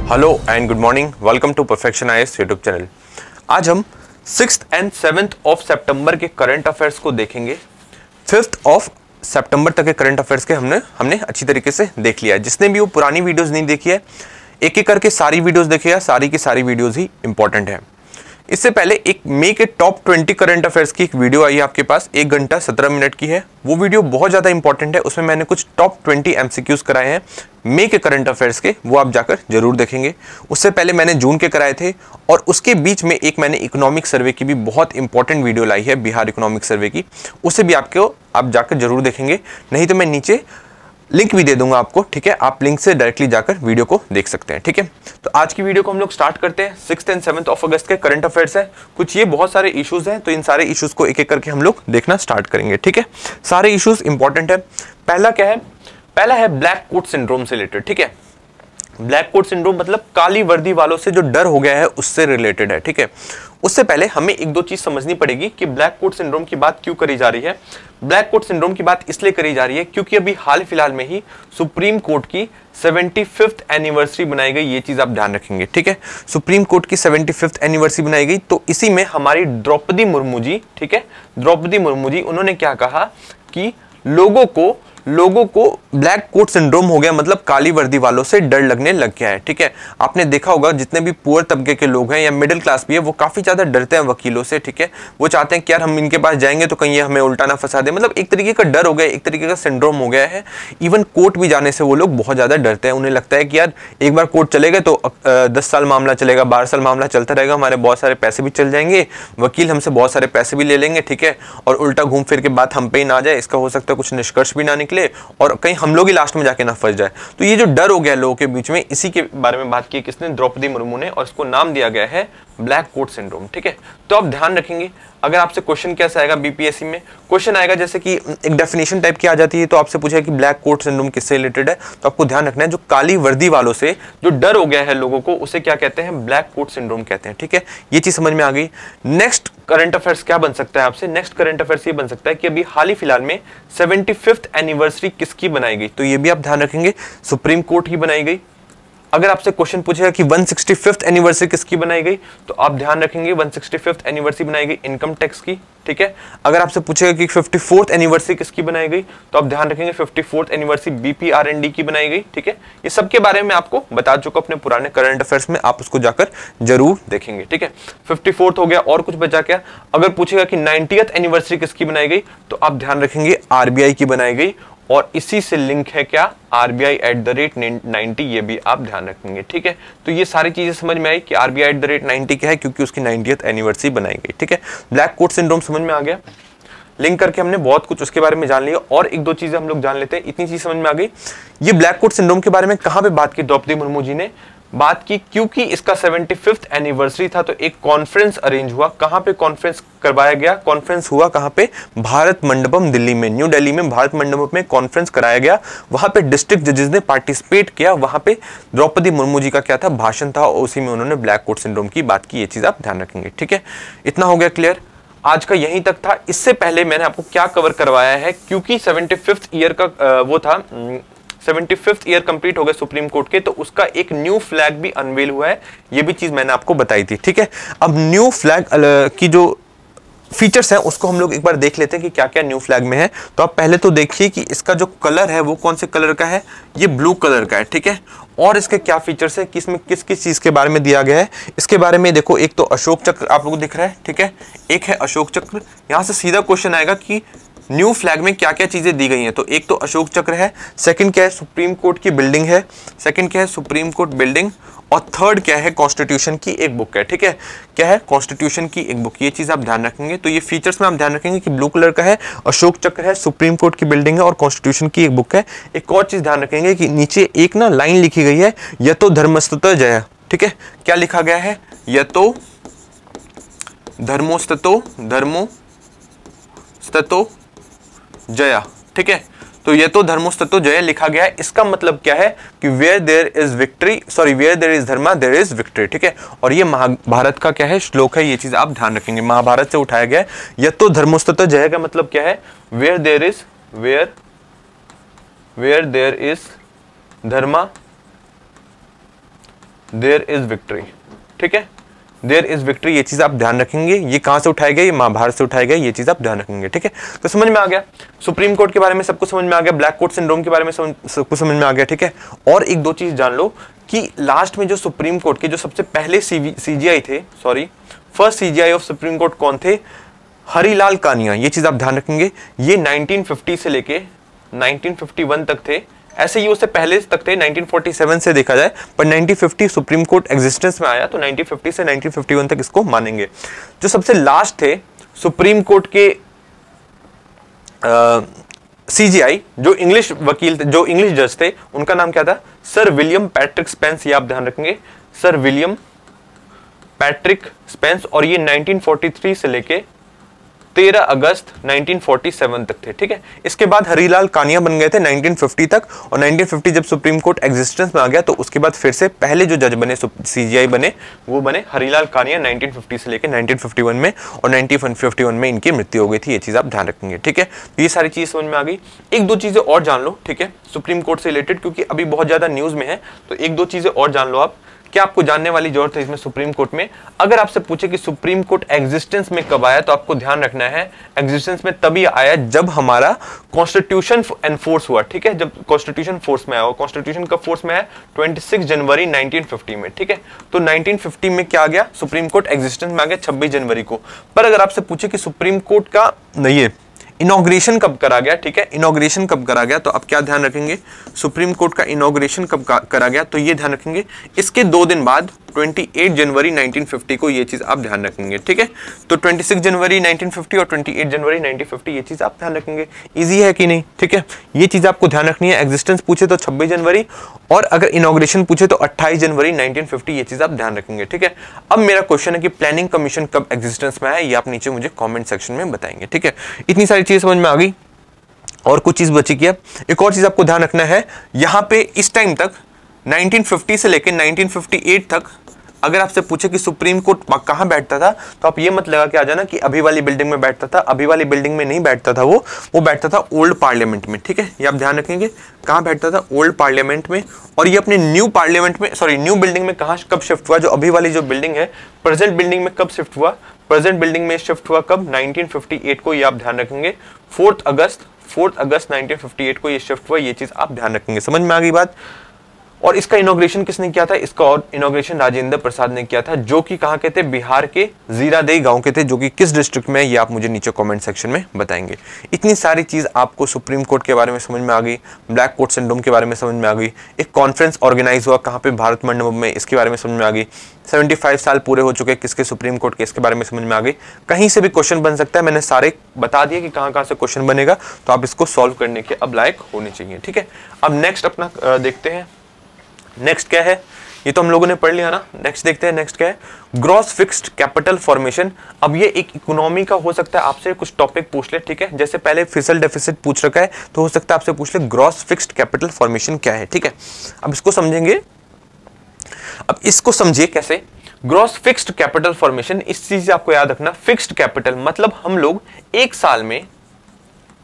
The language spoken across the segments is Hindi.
Hello and good morning, welcome to perfection IAS YouTube channel. आज हम 6th एंड 7th ऑफ सितंबर के करंट अफेयर्स को देखेंगे। 5th ऑफ सितंबर तक के करंट अफेयर्स के हमने अच्छी तरीके से देख लिया है। जिसने भी वो पुरानी वीडियोस नहीं देखी है, एक एक करके सारी वीडियोस देखिएगा, सारी की सारी वीडियोस ही इंपॉर्टेंट है। इससे पहले एक मे के टॉप 20 करंट अफेयर्स की एक वीडियो आई है आपके पास, 1 घंटा 17 मिनट की है। वो वीडियो बहुत ज़्यादा इंपॉर्टेंट है। उसमें मैंने कुछ टॉप 20 एमसीक्यूज कराए हैं मे के करंट अफेयर्स के, वो आप जाकर जरूर देखेंगे। उससे पहले मैंने जून के कराए थे और उसके बीच में एक मैंने इकोनॉमिक सर्वे की भी बहुत इंपॉर्टेंट वीडियो लाई है, बिहार इकोनॉमिक सर्वे की। उससे भी आप जाकर जरूर देखेंगे, नहीं तो मैं नीचे लिंक भी दे दूंगा आपको, ठीक है। आप लिंक से डायरेक्टली जाकर वीडियो को देख सकते हैं, ठीक है। तो आज की वीडियो को हम लोग स्टार्ट करते हैं। 6th एंड 7th ऑफ अगस्त के करंट अफेयर्स है। कुछ ये बहुत सारे इश्यूज हैं, तो इन सारे इश्यूज को एक एक करके हम लोग देखना स्टार्ट करेंगे, ठीक है। सारे इश्यूज इंपॉर्टेंट है। पहला क्या है? पहला है ब्लैक कोट सिंड्रोम से रिलेटेड, ठीक है। ब्लैक कोट सिंड्रोम मतलब काली वर्दी वालों से जो डर हो गया है उससे रिलेटेड है, ठीक है। उससे पहले हमें एक दो चीज समझनी पड़ेगी कि ब्लैक कोट सिंड्रोम की बात क्यों करी जा रही है। ब्लैक कोट सिंड्रोम की बात इसलिए करी जा रही है क्योंकि अभी हाल फिलहाल में ही सुप्रीम कोर्ट की 75th एनिवर्सरी बनाई गई। ये चीज आप ध्यान रखेंगे, ठीक है। सुप्रीम कोर्ट की 75th एनिवर्सरी बनाई गई, तो इसी में हमारी द्रौपदी मुर्मू जी, ठीक है, द्रौपदी मुर्मू जी, उन्होंने क्या कहा कि लोगों को ब्लैक कोट सिंड्रोम हो गया, मतलब काली वर्दी वालों से डर लगने लग गया है, ठीक है। आपने देखा होगा जितने भी पुअर तबके के लोग हैं या मिडिल क्लास भी है, वो काफी ज्यादा डरते हैं वकीलों से, ठीक है। वो चाहते हैं कि यार हम इनके पास जाएंगे तो कहीं ये हमें उल्टा ना फंसा दे, मतलब एक तरीके का डर हो गया, एक तरीके का सिंड्रोम हो गया है। इवन कोर्ट भी जाने से वो लोग बहुत ज्यादा डरते हैं। उन्हें लगता है कि यार एक बार कोर्ट चले गए तो 10 साल मामला चलेगा, 12 साल मामला चलता रहेगा, हमारे बहुत सारे पैसे भी चल जाएंगे, वकील हमसे बहुत सारे पैसे भी ले लेंगे, ठीक है, और उल्टा घूम फिर के बात हम पे ही ना जाए, इसका हो सकता है कुछ निष्कर्ष भी ना निकले और कहीं हम लोग ही लास्ट में जाके ना फंस जाए। तो ये जो डर हो गया लोगों के बीच में, इसी के बारे में बात की किसने? द्रौपदी मुर्मू ने, और इसको नाम दिया गया है ब्लैक कोट सिंड्रोम, ठीक है। तो आप ध्यान रखेंगे, अगर आपसे क्वेश्चन कैसा आएगा बीपीएससी में, क्वेश्चन आएगा जैसे कि एक डेफिनेशन टाइप की आ जाती है, तो आपसे पूछेगा कि ब्लैक कोट सिंड्रोम किससे रिलेटेड है, तो आपको ध्यान रखना है जो काली वर्दी वालों से जो डर हो गया है लोगों को, उसे क्या कहते हैं? ब्लैक कोट सिंड्रोम कहते हैं, ठीक है। ये चीज समझ में आ गई। नेक्स्ट करंट अफेयर्स क्या बन सकता है आपसे? नेक्स्ट करंट अफेयर्स ये बन सकता है कि अभी हाल ही फिलहाल में 75th एनिवर्सरी किसकी बनाई गई, तो ये भी आप ध्यान रखेंगे, सुप्रीम कोर्ट की बनाई गई। अगर आपसे क्वेश्चन पूछेगा कि 165th एनिवर्सरी किसकी बनाई गई, तो आप ध्यान रखेंगे 165th एनिवर्सरी बनाई गई इनकम टैक्स की, ठीक है। अगर आपसे पूछेगा कि 54th एनिवर्सरी किसकी बनाई गई, तो आप ध्यान रखेंगे 54th एनिवर्सरी बीपीआरएनडी की बनाई गई, ठीक है। ये सब के बारे में आपको बता चुका अपने पुराने करंट अफेयर्स में, आप उसको जाकर जरूर देखेंगे, ठीक है। 54th हो गया, और कुछ बचा क्या? अगर पूछेगा कि 90th एनिवर्सरी किसकी बनाई गई, तो आप ध्यान रखेंगे आरबीआई की बनाई गई, और इसी से लिंक है क्या? RBI@90, ये भी आप ध्यान रखेंगे, ठीक है। तो ये सारी चीजें समझ में आई कि RBI@90 क्या है, क्योंकि उसकी 90th एनिवर्सरी बनाई गई, ठीक है। ब्लैक कोट सिंड्रोम समझ में आ गया, लिंक करके हमने बहुत कुछ उसके बारे में जान लिया, और एक दो चीजें हम लोग जान लेते हैं, इतनी चीज समझ में आ गई। ये ब्लैक कोट सिंड्रोम के बारे में कहां पे बात की द्रौपदी मुर्मू जी ने? बात की क्योंकि इसका 75th एनिवर्सरी था, तो एक कॉन्फ्रेंस अरेंज हुआ। कहां पे कॉन्फ्रेंस करवाया गया? कॉन्फ्रेंस हुआ कहां पे? भारत मंडपम दिल्ली में, न्यू दिल्ली में भारत मंडपम में कॉन्फ्रेंस कराया गया। वहां पे डिस्ट्रिक्ट जजेस ने पार्टिसिपेट किया, वहां पे द्रौपदी मुर्मू जी का क्या था? भाषण था, और उसी में उन्होंने ब्लैक कोट सिंड्रोम की बात की। ये चीज आप ध्यान रखेंगे, ठीक है। इतना हो गया क्लियर, आज का यहीं तक था। इससे पहले मैंने आपको क्या कवर करवाया है, क्योंकि 75th ईयर का वो था, 75th ईयर कंप्लीट हो गए सुप्रीम कोर्ट के, तो उसका एक न्यू फ्लैग भी अनवेल हुआ है। ये भी चीज मैंने आपको बताई थी, ठीक है। अब न्यू फ्लैग की जो फीचर्स हैं उसको हम लोग एक बार देख लेते हैं कि क्या क्या न्यू फ्लैग में है। तो आप पहले तो देखिए कि इसका जो कलर है वो कौन से कलर का है? ये ब्लू कलर का है, ठीक है। और इसके क्या फीचर्स है, किसमें किस किस चीज के बारे में दिया गया है, इसके बारे में देखो। एक तो अशोक चक्र आप लोगों को दिख रहा है, ठीक है, एक है अशोक चक्र। यहां से सीधा क्वेश्चन आएगा कि न्यू फ्लैग में क्या क्या चीजें दी गई हैं। तो एक तो अशोक चक्र है, सेकंड क्या है? सुप्रीम कोर्ट की बिल्डिंग है, सेकंड क्या है? सुप्रीम कोर्ट बिल्डिंग, और थर्ड क्या है? कॉन्स्टिट्यूशन की एक बुक है, ठीक है। क्या है? कॉन्स्टिट्यूशन की एक बुक। ये चीज आप ध्यान रखेंगे। तो ये फीचर्स में आप ध्यान रखेंगे कि ब्लू कलर का है, अशोक चक्र है, सुप्रीम कोर्ट की बिल्डिंग है, और कॉन्स्टिट्यूशन की एक बुक है। एक और चीज ध्यान रखेंगे कि नीचे एक ना लाइन लिखी गई है, यतो धर्मस्ततो जय, ठीक है। क्या लिखा गया है? यतो धर्मोस्ततो जया, ठीक है। तो ये तो धर्मोस्ततो जय लिखा गया है। इसका मतलब क्या है कि where there is victory, sorry where there is dharma there is victory, ठीक है। और ये महाभारत का क्या है? श्लोक है। ये चीज आप ध्यान रखेंगे, महाभारत से उठाया गया है। ये तो धर्मोस्ततो जय का मतलब क्या है? Where there is dharma there is victory, ठीक है, देयर इज विक्ट्री, ये चीज आप ध्यान रखेंगे। ये कहां से उठाए गए, ये महाभारत से उठाए गए, ये चीज आप ध्यान रखेंगे, ठीक है। तो समझ में आ गया, सुप्रीम कोर्ट के बारे में सबको समझ में आ गया, ब्लैक कोर्ट सिंड्रोम के बारे में सबको समझ में आ गया, ठीक है। और एक दो चीज जान लो कि लास्ट में जो सुप्रीम कोर्ट के जो सबसे पहले सीजीआई थे, sorry first CGI of supreme court कौन थे, हरिलाल कानिया, ये चीज आप ध्यान रखेंगे। ये 1950 से लेके 1951 तक थे, ऐसे ही उससे पहले तक थे 1947 से देखा जाए, पर 1950 सुप्रीम कोर्ट एग्जिस्टेंस में आया तो 1950 से 1951 तक इसको मानेंगे। जो सबसे लास्ट थे सुप्रीम कोर्ट के सीजीआई, जो इंग्लिश वकील थे, जो इंग्लिश जज थे, उनका नाम क्या था, सर विलियम पैट्रिक स्पेंस, ये आप ध्यान रखेंगे, सर विलियम पैट्रिक स्पेंस। और ये 1943 से लेके 13 अगस्त 1947 तक थे, ठीक है। इसके बाद हरिलाल कानिया बन गए थे 1950 तक, और 1950 जब सुप्रीम कोर्ट एग्जिस्टेंस में आ गया तो उसके बाद फिर से पहले जो जज बने सीजीआई बने वो बने हरिलाल कानिया 1950 से लेकर 1951 में, और 1951 में इनकी मृत्यु हो गई थी, ये चीज आप ध्यान रखेंगे, ठीक है। तो ये सारी चीज समझ में आ गई। एक दो चीजें और जान लो, ठीक है, सुप्रीम कोर्ट से रिलेटेड, क्योंकि अभी बहुत ज्यादा न्यूज में है, तो एक दो चीजें और जान लो आप, क्या आपको जानने वाली जरूरत है इसमें सुप्रीम कोर्ट में। अगर आपसे पूछे कि सुप्रीम कोर्ट एग्जिस्टेंस में कब आया, तो आपको ध्यान रखना है एग्जिस्टेंस में तभी आया जब हमारा कॉन्स्टिट्यूशन एनफोर्स हुआ, ठीक है, जब कॉन्स्टिट्यूशन फोर्स में आया। कॉन्स्टिट्यूशन कब फोर्स में आया, 26 जनवरी 1950 में, ठीक है। तो 1950 में क्या आ गया, सुप्रीम कोर्ट एग्जिस्टेंस में आ गया 26 जनवरी को। पर अगर आपसे पूछे कि सुप्रीम कोर्ट का नहीं इनॉग्रेशन कब करा गया, ठीक है, इनॉग्रेशन कब करा गया, तो आप क्या ध्यान रखेंगे, सुप्रीम कोर्ट का इनॉग्रेशन कब करा गया, तो ये ध्यान रखेंगे इसके 2 दिन बाद 28 जनवरी 1950 को, ये चीज आप ध्यान रखेंगे, ठीक है। तो 26 जनवरी 1950 और 28 जनवरी 1950 ये चीज आप ध्यान रखेंगे। इजी है कि नहीं, ठीक है, ये चीज आपको ध्यान रखनी है। एग्जिस्टेंस पूछे तो 26 जनवरी, और अगर इनॉग्रेशन पूछे तो 28 जनवरी 1950, ये चीज आप ध्यान रखेंगे, ठीक है। अब मेरा क्वेश्चन है कि प्लानिंग कमीशन कब एग्जिस्टेंस में आया, ये आप नीचे मुझे कॉमेंट सेक्शन में बताएंगे, ठीक है। इतनी सारी चीज समझ में आ गई, और कुछ चीज बची की। अब एक और चीज आपको ध्यान रखना है, यहां पे इस टाइम तक 1950 से लेकर 1958 तक अगर आपसे पूछे कि सुप्रीम कोर्ट कहां बैठता था, तो आप ये मत लगा के आ जाना कि अभी वाली बिल्डिंग में बैठता था। अभी वाली बिल्डिंग में नहीं बैठता था, वो बैठता था ओल्ड पार्लियामेंट में, ठीक है। ये आप ध्यान रखेंगे, कहां बैठता था, ओल्ड पार्लियामेंट में। और ये अपने न्यू पार्लियामेंट में, सॉरी न्यू बिल्डिंग में कब शिफ्ट हुआ, जो अभी वाली जो बिल्डिंग है, प्रेजेंट बिल्डिंग में कब शिफ्ट हुआ, प्रेजेंट बिल्डिंग में शिफ्ट हुआ कब, 1958 को, ये आप ध्यान रखेंगे। 4 अगस्त 1958 को ये शिफ्ट हुआ, ये चीज आप ध्यान रखेंगे। समझ में आ गई बात। और इसका इनॉग्रेशन किसने किया था, इसका और इनॉग्रेशन राजेंद्र प्रसाद ने किया था, जो कि कहां के थे, बिहार के जीरादेई गांव के थे, जो कि किस डिस्ट्रिक्ट में, ये आप मुझे नीचे कमेंट सेक्शन में बताएंगे। इतनी सारी चीज आपको सुप्रीम कोर्ट के बारे में समझ में आ गई, ब्लैक कोर्ट सिंड्रोम के बारे में समझ में आ गई, एक कॉन्फ्रेंस ऑर्गेनाइज हुआ कहां पे, भारत मंडपम में, इसके बारे में समझ में आ गई। 75 साल पूरे हो चुके किसके, सुप्रीम कोर्ट के, इसके बारे में समझ में आ गई। कहीं से भी क्वेश्चन बन सकता है, मैंने सारे बता दिए कि कहां से क्वेश्चन बनेगा, तो आप इसको सॉल्व करने के अब लायक होने चाहिए, ठीक है। अब नेक्स्ट अपना देखते हैं, नेक्स्ट क्या है, ये तो हम लोगों ने पढ़ लिया ना। नेक्स्ट देखते हैं, नेक्स्ट क्या है, ग्रॉस फिक्स्ड कैपिटल फॉर्मेशन। अब ये एक इकोनॉमी का हो सकता है, आपसे कुछ टॉपिक पूछ ले, ठीक है, जैसे पहले फिसल डेफिसिट पूछ रखा है, तो हो सकता है आपसे पूछ ले ग्रॉस फिक्स्ड कैपिटल फॉर्मेशन क्या है, ठीक है। अब इसको समझेंगे, अब इसको समझिए कैसे, ग्रॉस फिक्स्ड कैपिटल फॉर्मेशन, इस चीज आपको याद रखना, फिक्स्ड कैपिटल मतलब हम लोग एक साल में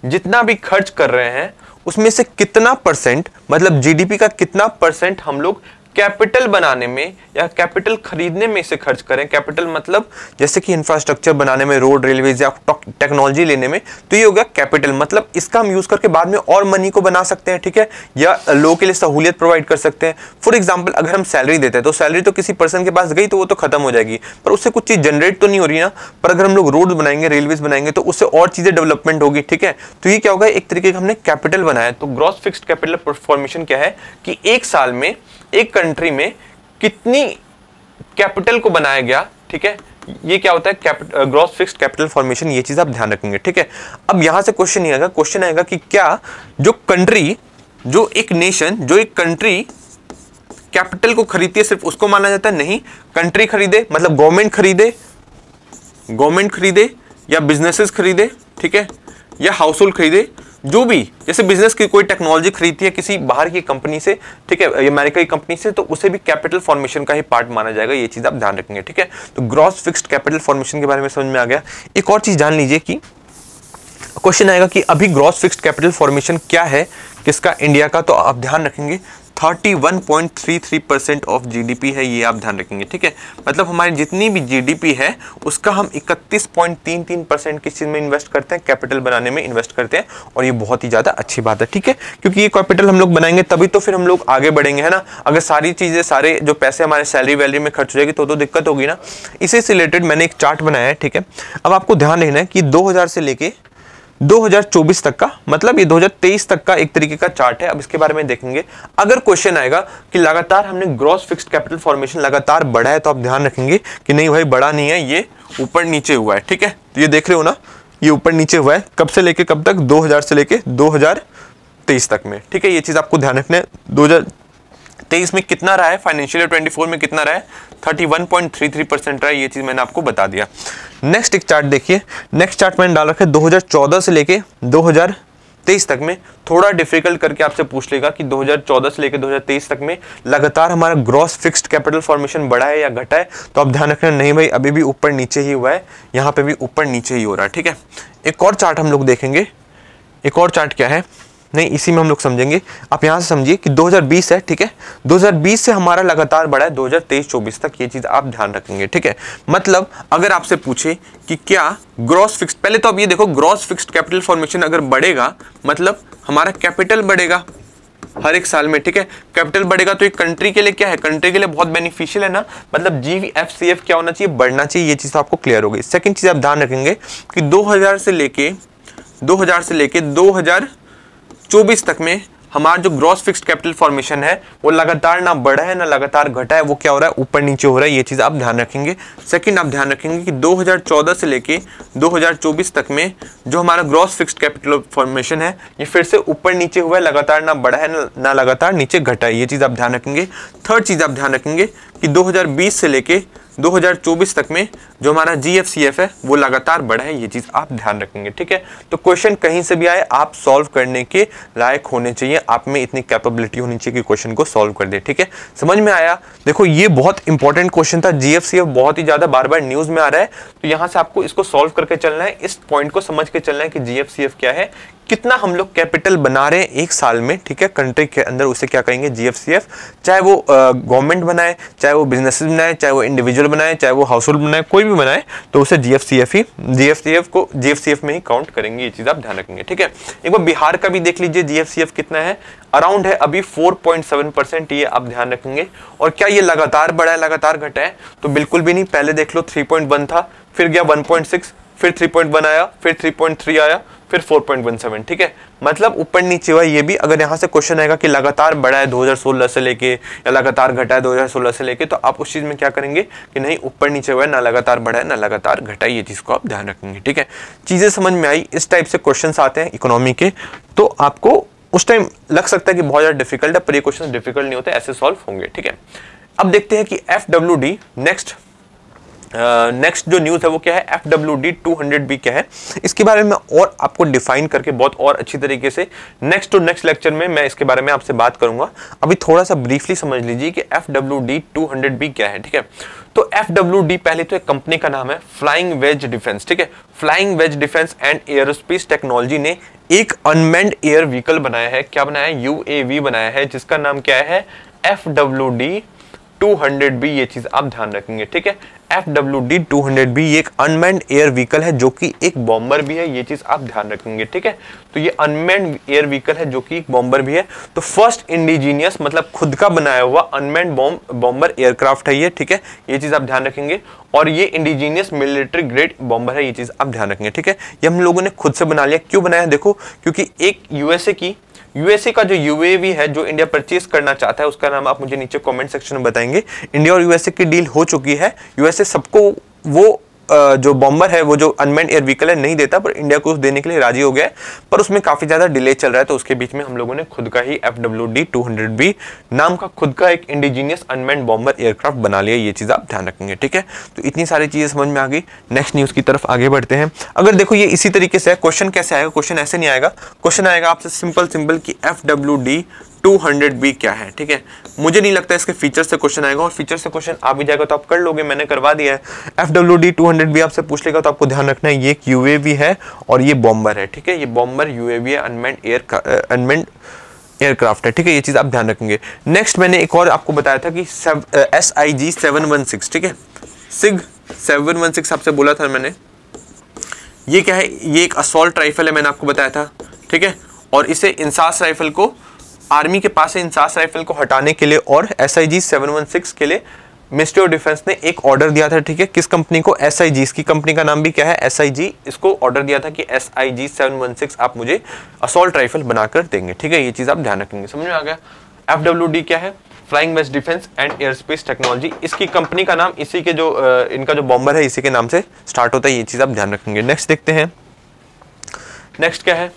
जितना भी खर्च कर रहे हैं उसमें से कितना परसेंट, मतलब जीडीपी का कितना परसेंट हम लोग कैपिटल बनाने में या कैपिटल खरीदने में से खर्च करें। कैपिटल मतलब जैसे कि इंफ्रास्ट्रक्चर बनाने में, रोड, रेलवेज या टेक्नोलॉजी लेने में, तो ये हो गया कैपिटल। मतलब इसका हम यूज करके बाद में और मनी को बना सकते हैं, ठीक है, या लोगों के लिए सहूलियत प्रोवाइड कर सकते हैं। फॉर एग्जाम्पल अगर हम सैलरी देते हैं तो सैलरी तो किसी पर्सन के पास गई तो वो तो खत्म हो जाएगी, पर उससे कुछ चीज जनरेट तो नहीं हो रही ना। पर अगर हम लोग रोड बनाएंगे, रेलवेज बनाएंगे, तो उससे और चीजें डेवलपमेंट होगी, ठीक है। तो ये क्या होगा, एक तरीके का हमने कैपिटल बनाया। तो ग्रॉस फिक्स्ड कैपिटल फॉर्मेशन क्या है कि एक साल में एक कंट्री में कितनी कैपिटल को बनाया गया, ठीक है, ये क्या होता है ग्रॉस फिक्स्ड कैपिटल फॉर्मेशन, ये चीज आप ध्यान रखेंगे, ठीक है। अब यहां से क्वेश्चन नहीं आएगा, क्वेश्चन आएगा कि क्या जो कंट्री, जो एक नेशन, जो एक कंट्री कैपिटल को खरीदती है सिर्फ उसको माना जाता है, नहीं। कंट्री खरीदे मतलब गवर्नमेंट खरीदे या बिजनेसेस खरीदे, ठीक है, या हाउस होल्ड खरीदे, जो भी, जैसे बिजनेस की कोई टेक्नोलॉजी खरीदती है किसी बाहर की कंपनी से, ठीक है, अमेरिका की कंपनी से, तो उसे भी कैपिटल फॉर्मेशन का ही पार्ट माना जाएगा। ये चीज आप ध्यान रखेंगे, ठीक है। तो ग्रॉस फिक्स्ड कैपिटल फॉर्मेशन के बारे में समझ में आ गया। एक और चीज जान लीजिए कि क्वेश्चन आएगा कि अभी ग्रॉस फिक्स्ड कैपिटल फॉर्मेशन क्या है किसका, इंडिया का, तो आप ध्यान रखेंगे 31.33% ऑफ जीडीपी है, ये आप ध्यान रखेंगे। ठीक है, मतलब हमारी जितनी भी जीडीपी है उसका हम 31.33% किस चीज में इन्वेस्ट करते हैं, कैपिटल बनाने में इन्वेस्ट करते हैं, और ये बहुत ही ज्यादा अच्छी बात है। ठीक है, क्योंकि ये कैपिटल हम लोग बनाएंगे तभी तो फिर हम लोग आगे बढ़ेंगे, है ना। अगर सारी चीजें, सारे जो पैसे हमारे सैलरी वैलरी में खर्च हो जाएगी तो दिक्कत होगी ना। इसी से रिलेटेड मैंने एक चार्ट बनाया है। ठीक है, अब आपको ध्यान रखना है कि 2000 से लेके 2024 तक का, मतलब ये 2023 तक का एक तरीके का चार्ट है। अब इसके बारे में देखेंगे। अगर क्वेश्चन आएगा कि लगातार हमने ग्रॉस फिक्स्ड कैपिटल फॉर्मेशन लगातार बढ़ा है, तो आप ध्यान रखेंगे कि नहीं भाई बड़ा नहीं है, ये ऊपर नीचे हुआ है। ठीक है, तो ये देख रहे हो ना, ये ऊपर नीचे हुआ है। कब से लेके कब तक? 2000 से लेके 2023 तक में। ठीक है, ये चीज आपको ध्यान रखना है। 2023 में कितना रहा है, फाइनेंशियल ईयर 24 में कितना रहा है, 31.33% रहा है। ये चीज मैंने आपको बता दिया। नेक्स्ट एक चार्ट देखिए, नेक्स्ट चार्ट मैंने डाल रखा है 2014 से लेके 2023 तक में। थोड़ा डिफिकल्ट करके आपसे पूछ लेगा कि 2014 से लेके 2023 तक में लगातार हमारा ग्रॉस फिक्स्ड कैपिटल फॉर्मेशन बढ़ा है या घटा है, तो आप ध्यान रखना नहीं भाई अभी भी ऊपर नीचे ही हुआ है, यहाँ पे भी ऊपर नीचे ही हो रहा है। ठीक है, एक और चार्ट हम लोग देखेंगे। एक और चार्ट क्या है, नहीं इसी में हम लोग समझेंगे। आप यहां से समझिए कि 2020 है। ठीक है, 2020 से हमारा लगातार बढ़ा है 2023-24 तक, ये चीज आप ध्यान रखेंगे। ठीक है, मतलब अगर आपसे पूछे कि क्या ग्रॉस फिक्स्ड, पहले तो अब ये देखो ग्रॉस फिक्स्ड कैपिटल फॉर्मेशन अगर बढ़ेगा मतलब हमारा कैपिटल बढ़ेगा हर एक साल में। ठीक है, कैपिटल बढ़ेगा तो एक कंट्री के लिए क्या है, कंट्री के लिए बहुत बेनिफिशियल है ना। मतलब GFCF क्या होना चाहिए, बढ़ना चाहिए। ये चीज तो आपको क्लियर हो गई। सेकंड चीज आप ध्यान रखेंगे कि 2000 से लेके 2024 तक में हमारा जो ग्रॉस फिक्स्ड कैपिटल फॉर्मेशन है वो लगातार ना बढ़ा है ना लगातार घटा है, वो क्या हो रहा है, ऊपर नीचे हो रहा है। ये चीज आप ध्यान रखेंगे। सेकंड आप ध्यान रखेंगे कि 2014 से लेके 2024 तक में जो हमारा ग्रॉस फिक्स्ड कैपिटल फॉर्मेशन है ये फिर से ऊपर नीचे हुआ है, लगातार ना बढ़ा है ना लगातार नीचे घटा है। ये चीज आप ध्यान रखेंगे। थर्ड चीज आप ध्यान रखेंगे कि 2020 से लेके 2024 तक में जो हमारा GFCF है वो लगातार बढ़ा है। ये चीज आप ध्यान रखेंगे। ठीक है, तो क्वेश्चन कहीं से भी आए आप सॉल्व करने के लायक होने चाहिए, आप में इतनी कैपेबिलिटी होनी चाहिए कि क्वेश्चन को सॉल्व कर दे। ठीक है, समझ में आया। देखो ये बहुत इंपॉर्टेंट क्वेश्चन था। GFCF बहुत ही ज्यादा बार बार न्यूज में आ रहा है, तो यहां से आपको इसको सॉल्व करके चलना है, इस पॉइंट को समझ के चलना है कि GFCF क्या है, कितना हम लोग कैपिटल बना रहे हैं एक साल में। ठीक है, कंट्री के अंदर उसे क्या कहेंगे, GFCF। चाहे वो गवर्नमेंट बनाए, चाहे वो बिजनेस बनाए, चाहे वो इंडिविजुअल बनाए, चाहे वो हाउस होल्ड बनाए, कोई भी बनाए तो उसे GFCF में ही काउंट करेंगे। ये चीज आप ध्यान रखेंगे। ठीक है, एक बार बिहार का भी देख लीजिए, GFCF कितना है, अराउंड है अभी 4.7%। ये आप ध्यान रखेंगे। और क्या ये लगातार बढ़ा है लगातार घटा है, तो बिल्कुल भी नहीं। पहले देख लो 3.1 था, फिर गया 1.6, फिर 3.1 आया, फिर 3.3 आया, फिर 4.17। ठीक है, मतलब ऊपर नीचे हुआ। ये भी अगर यहां से क्वेश्चन आएगा कि लगातार बढ़ा है 2016 से लेके या लगातार घटा है 2016 से लेके, तो आप उस चीज में क्या करेंगे कि नहीं ऊपर नीचे हुआ है, ना लगातार बढ़ा है ना लगातार घटा है। ये चीज को आप ध्यान रखेंगे। ठीक है, चीजें समझ में आई। इस टाइप से क्वेश्चन आते हैं इकोनॉमी के, तो आपको उस टाइम लग सकता है कि बहुत ज्यादा डिफिकल्ट है, पर ये क्वेश्चन डिफिकल्ट नहीं होते, ऐसे सॉल्व होंगे। ठीक है, अब देखते हैं कि FWD नेक्स्ट जो न्यूज है वो क्या है, FWD 200B क्या है, इसके बारे में और आपको डिफाइन करके बहुत और अच्छी तरीके से नेक्स्ट लेक्चर में मैं इसके बारे में आपसे बात करूंगा। अभी थोड़ा सा ब्रीफली समझ लीजिए कि FWD 200B क्या है। ठीक है, तो FWD पहले तो एक कंपनी का नाम है फ्लाइंग वेज डिफेंस। ठीक है, flying wedge defence and aerospace technology ने एक अनमैन्ड एयर व्हीकल बनाया है। क्या बनाया है, UAV बनाया है, जिसका नाम क्या है, FWD 200B। ये चीज आप ध्यान रखेंगे। ठीक है, FWD 200B एक अनमैन्ड एयर व्हीकल है जो कि एक बॉम्बर भी है। ये चीज आप ध्यान रखेंगे। ठीक है, तो ये अनमैन्ड एयर व्हीकल है जो कि एक बॉम्बर भी है। तो फर्स्ट इंडिजीनियस मतलब खुद का बनाया हुआ अनमैन्ड बॉम्बर एयरक्राफ्ट है ये। ठीक है, ये चीज आप ध्यान रखेंगे। और ये इंडिजीनियस मिलिट्री ग्रेड बॉम्बर है। ये चीज आप ध्यान रखेंगे। ठीक है, ये हम लोगों ने खुद से बना लिया। क्यों बनाया, देखो क्योंकि एक यूएसए का जो UAV है जो इंडिया परचेज करना चाहता है, उसका नाम आप मुझे नीचे कमेंट सेक्शन में बताएंगे। इंडिया और यूएसए की डील हो चुकी है। यूएसए सबको वो जो बॉम्बर है, वो जो अनमैन्ड एयर व्हीकल है नहीं देता, पर इंडिया को देने के लिए राजी हो गया है, पर उसमें काफी ज्यादा डिले चल रहा है। तो उसके बीच में हम लोगों ने खुद का ही FWD 200B नाम का खुद का एक इंडिजीनियस अनमैन्ड बॉम्बर एयरक्राफ्ट बना लिया। ये चीज आप ध्यान रखेंगे। ठीक है, तो इतनी सारी चीजें समझ में आ गई। नेक्स्ट न्यूज की तरफ आगे बढ़ते हैं। अगर देखो ये इसी तरीके से है, क्वेश्चन कैसे आएगा, क्वेश्चन ऐसे नहीं आएगा। क्वेश्चन आएगा आपसे सिंपल कि FWD 200B क्या है। ठीक है, मुझे नहीं लगता इसके फीचर से क्वेश्चन आएगा, और फीचर से क्वेश्चन आ भी जाएगा तो आप कर लोगे, मैंने करवा दिया है। FWD 200B आपसे पूछ लेगा तो आपको ध्यान रखना है ये एक UAV है और ये बॉम्बर है। ठीक है, ये बॉम्बर UAV है, अनमैन्ड एयरक्राफ्ट है, ठीक है, ये चीज आप ध्यान रखेंगे। नेक्स्ट मैंने एक और आपको बताया था कि SIG 716, ठीक है, SIG 716 आपसे बोला था मैंने, ये क्या है, ये एक असॉल्ट राइफल है, मैंने आपको बताया था, ठीक है, और इसे इंसास राइफल को, आर्मी के पास से इंसास राइफल को हटाने के लिए और SIG 716 के लिए मिनिस्ट्री ऑफ डिफेंस ने एक ऑर्डर दिया था, ठीक है, किस कंपनी को, SIG, इसकी कंपनी का नाम भी क्या है, SIG, इसको ऑर्डर दिया था कि SIG 716 आप मुझे असॉल्ट राइफल बनाकर देंगे, ठीक है, ये चीज आप ध्यान रखेंगे। समझ में आ गया। FWD क्या है, flying west defence and airspace technology, इसकी कंपनी का नाम इसी के जो इनका जो बॉम्बर है इसी के नाम से स्टार्ट होता है, ये चीज आप ध्यान रखेंगे। नेक्स्ट देखते हैं, नेक्स्ट क्या है,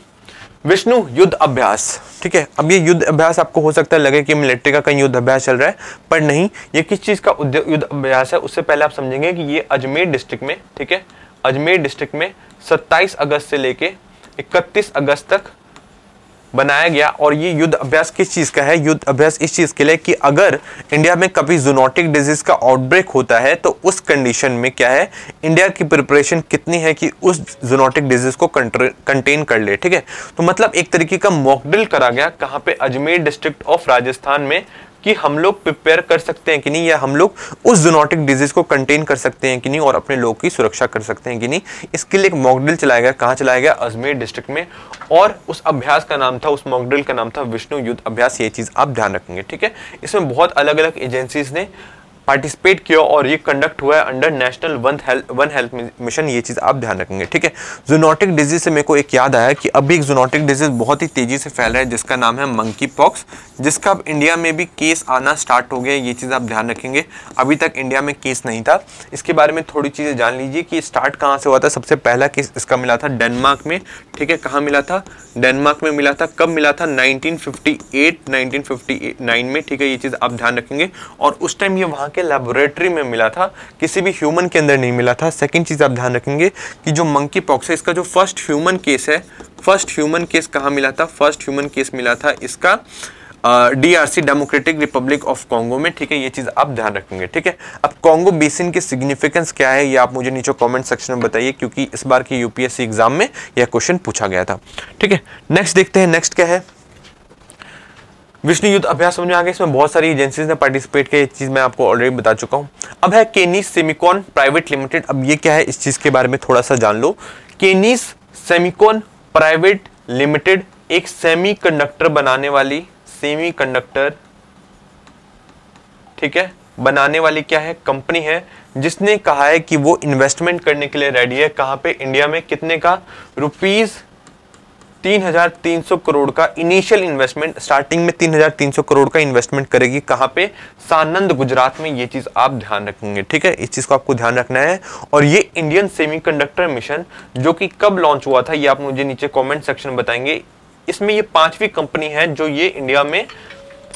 विष्णु युद्ध अभ्यास, ठीक है। अब ये युद्ध अभ्यास आपको हो सकता है लगे कि मिलिट्री का कहीं युद्ध अभ्यास चल रहा है, पर नहीं, ये किस चीज का युद्ध अभ्यास है, उससे पहले आप समझेंगे कि ये अजमेर डिस्ट्रिक्ट में, ठीक है, अजमेर डिस्ट्रिक्ट में 27 अगस्त से लेके 31 अगस्त तक बनाया गया। और ये युद्ध अभ्यास किस चीज का है, युद्ध अभ्यास इस चीज के लिए कि अगर इंडिया में कभी जूनोटिक डिजीज का आउटब्रेक होता है तो उस कंडीशन में क्या है, इंडिया की प्रिपरेशन कितनी है कि उस जूनोटिक डिजीज को कंटेन कर ले, ठीक है। तो मतलब एक तरीके का मॉक ड्रिल करा गया, कहाँ पे, अजमेर डिस्ट्रिक्ट ऑफ राजस्थान में, कि हम लोग प्रिपेयर कर सकते हैं कि नहीं, या हम लोग उस जूनोटिक डिजीज को कंटेन कर सकते हैं कि नहीं, और अपने लोगों की सुरक्षा कर सकते हैं कि नहीं। इसके लिए एक मॉक ड्रिल चलाया गया, कहाँ चलाया गया, अजमेर डिस्ट्रिक्ट में, और उस अभ्यास का नाम था, उस मॉक ड्रिल का नाम था विष्णु युद्ध अभ्यास, ये चीज आप ध्यान रखेंगे, ठीक है। इसमें बहुत अलग अलग एजेंसीज ने पार्टिसिपेट किया और ये कंडक्ट हुआ है under national one health mission, ये चीज आप ध्यान रखेंगे, ठीक है। जूनोटिक डिजीज से मेरे को एक याद आया कि अभी एक जूनोटिक डिजीज बहुत ही तेजी से फैल रहा है जिसका नाम है मंकी पॉक्स, जिसका अब इंडिया में भी केस आना स्टार्ट हो गया, ये चीज आप ध्यान रखेंगे। अभी तक इंडिया में केस नहीं था, इसके बारे में थोड़ी चीजें जान लीजिए कि स्टार्ट कहाँ से हुआ था। सबसे पहला केस इसका मिला था डेनमार्क में, ठीक है, कहाँ मिला था, डेनमार्क में मिला था। कब मिला था, 1959 में, ठीक है, ये चीज आप ध्यान रखेंगे। और उस टाइम ये वहां के लेबोरेटरी में मिला था, किसी भी ह्यूमन के अंदर नहीं मिला था। सेकंड चीज आप ध्यान रखेंगे कि जो मंकी पॉक्स है, इसका जो फर्स्ट ह्यूमन केस है, फर्स्ट ह्यूमन केस कहाँ मिला था, फर्स्ट ह्यूमन केस मिला था इसका DRC, democratic Republic of Congo में, ठीक है, ये चीज आप ध्यान रखेंगे, ठीक है। अब कॉन्गो बेसिन की सिग्निफिकेंस क्या है, ये आप मुझे नीचे कमेंट सेक्शन में बताइए, क्योंकि इस बार की UPSC एग्जाम में यह क्वेश्चन पूछा गया था, ठीक है। नेक्स्ट देखते हैं, नेक्स्ट क्या है, विष्णु युद्ध अभ्यास समझ में आ गया। इसमें बहुत सारी एजेंसीज ने पार्टिसिपेट किया, ये चीज मैं आपको ऑलरेडी बता चुका हूं। अब है केनीस सेमिकॉन प्राइवेट लिमिटेड, अब ये क्या है, इस चीज के बारे में थोड़ा सा जान लो। केनीस सेमिकॉन प्राइवेट लिमिटेड एक सेमीकंडक्टर बनाने वाली, सेमीकंडक्टर, ठीक है, बनाने वाली क्या है, कंपनी है, जिसने कहा है कि वो इन्वेस्टमेंट करने के लिए रेडी है। कहां पे, इंडिया में, कितने का, ₹3,300 करोड़ का इनिशियल इन्वेस्टमेंट, स्टार्टिंग में 3,300 करोड़ का इन्वेस्टमेंट करेगी। कहां पे, सानंद गुजरात में, ये चीज आप ध्यान रखेंगे, ठीक है, इस चीज को आपको ध्यान रखना है। और ये इंडियन सेमीकंडक्टर मिशन जो कि कब लॉन्च हुआ था, ये आप मुझे नीचे कमेंट सेक्शन में बताएंगे। इसमें ये 5वीं कंपनी है जो ये इंडिया में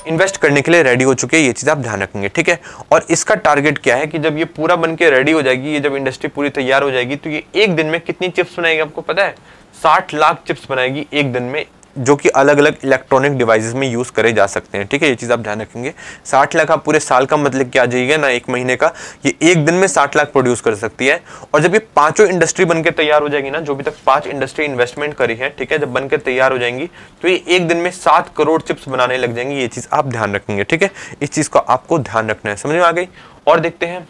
इन्वेस्ट करने के लिए रेडी हो चुके हैं, ये चीज आप ध्यान रखेंगे, ठीक है। और इसका टारगेट क्या है कि जब ये पूरा बन के रेडी हो जाएगी, ये जब इंडस्ट्री पूरी तैयार हो जाएगी, तो ये एक दिन में कितनी चिप्स बनाएगी, आपको पता है, 60 लाख चिप्स बनाएगी एक दिन में, जो कि अलग अलग इलेक्ट्रॉनिक डिवाइसेस में यूज करे जा सकते हैं, ठीक है, ये चीज आप ध्यान रखेंगे। 60 लाख आप पूरे साल का मतलब क्या आ जाइएगा ना, एक महीने का, ये एक दिन में 60 लाख प्रोड्यूस कर सकती है। और जब ये पांचों इंडस्ट्री बनकर तैयार हो जाएगी ना, जो भी तक 5 इंडस्ट्री इन्वेस्टमेंट करी है, ठीक है, जब बनकर तैयार हो जाएंगी तो ये एक दिन में 7 करोड़ चिप्स बनाने लग जाएंगी, ये चीज आप ध्यान रखेंगे, ठीक है, इस चीज को आपको ध्यान रखना है। समझ में आ गई। और देखते हैं,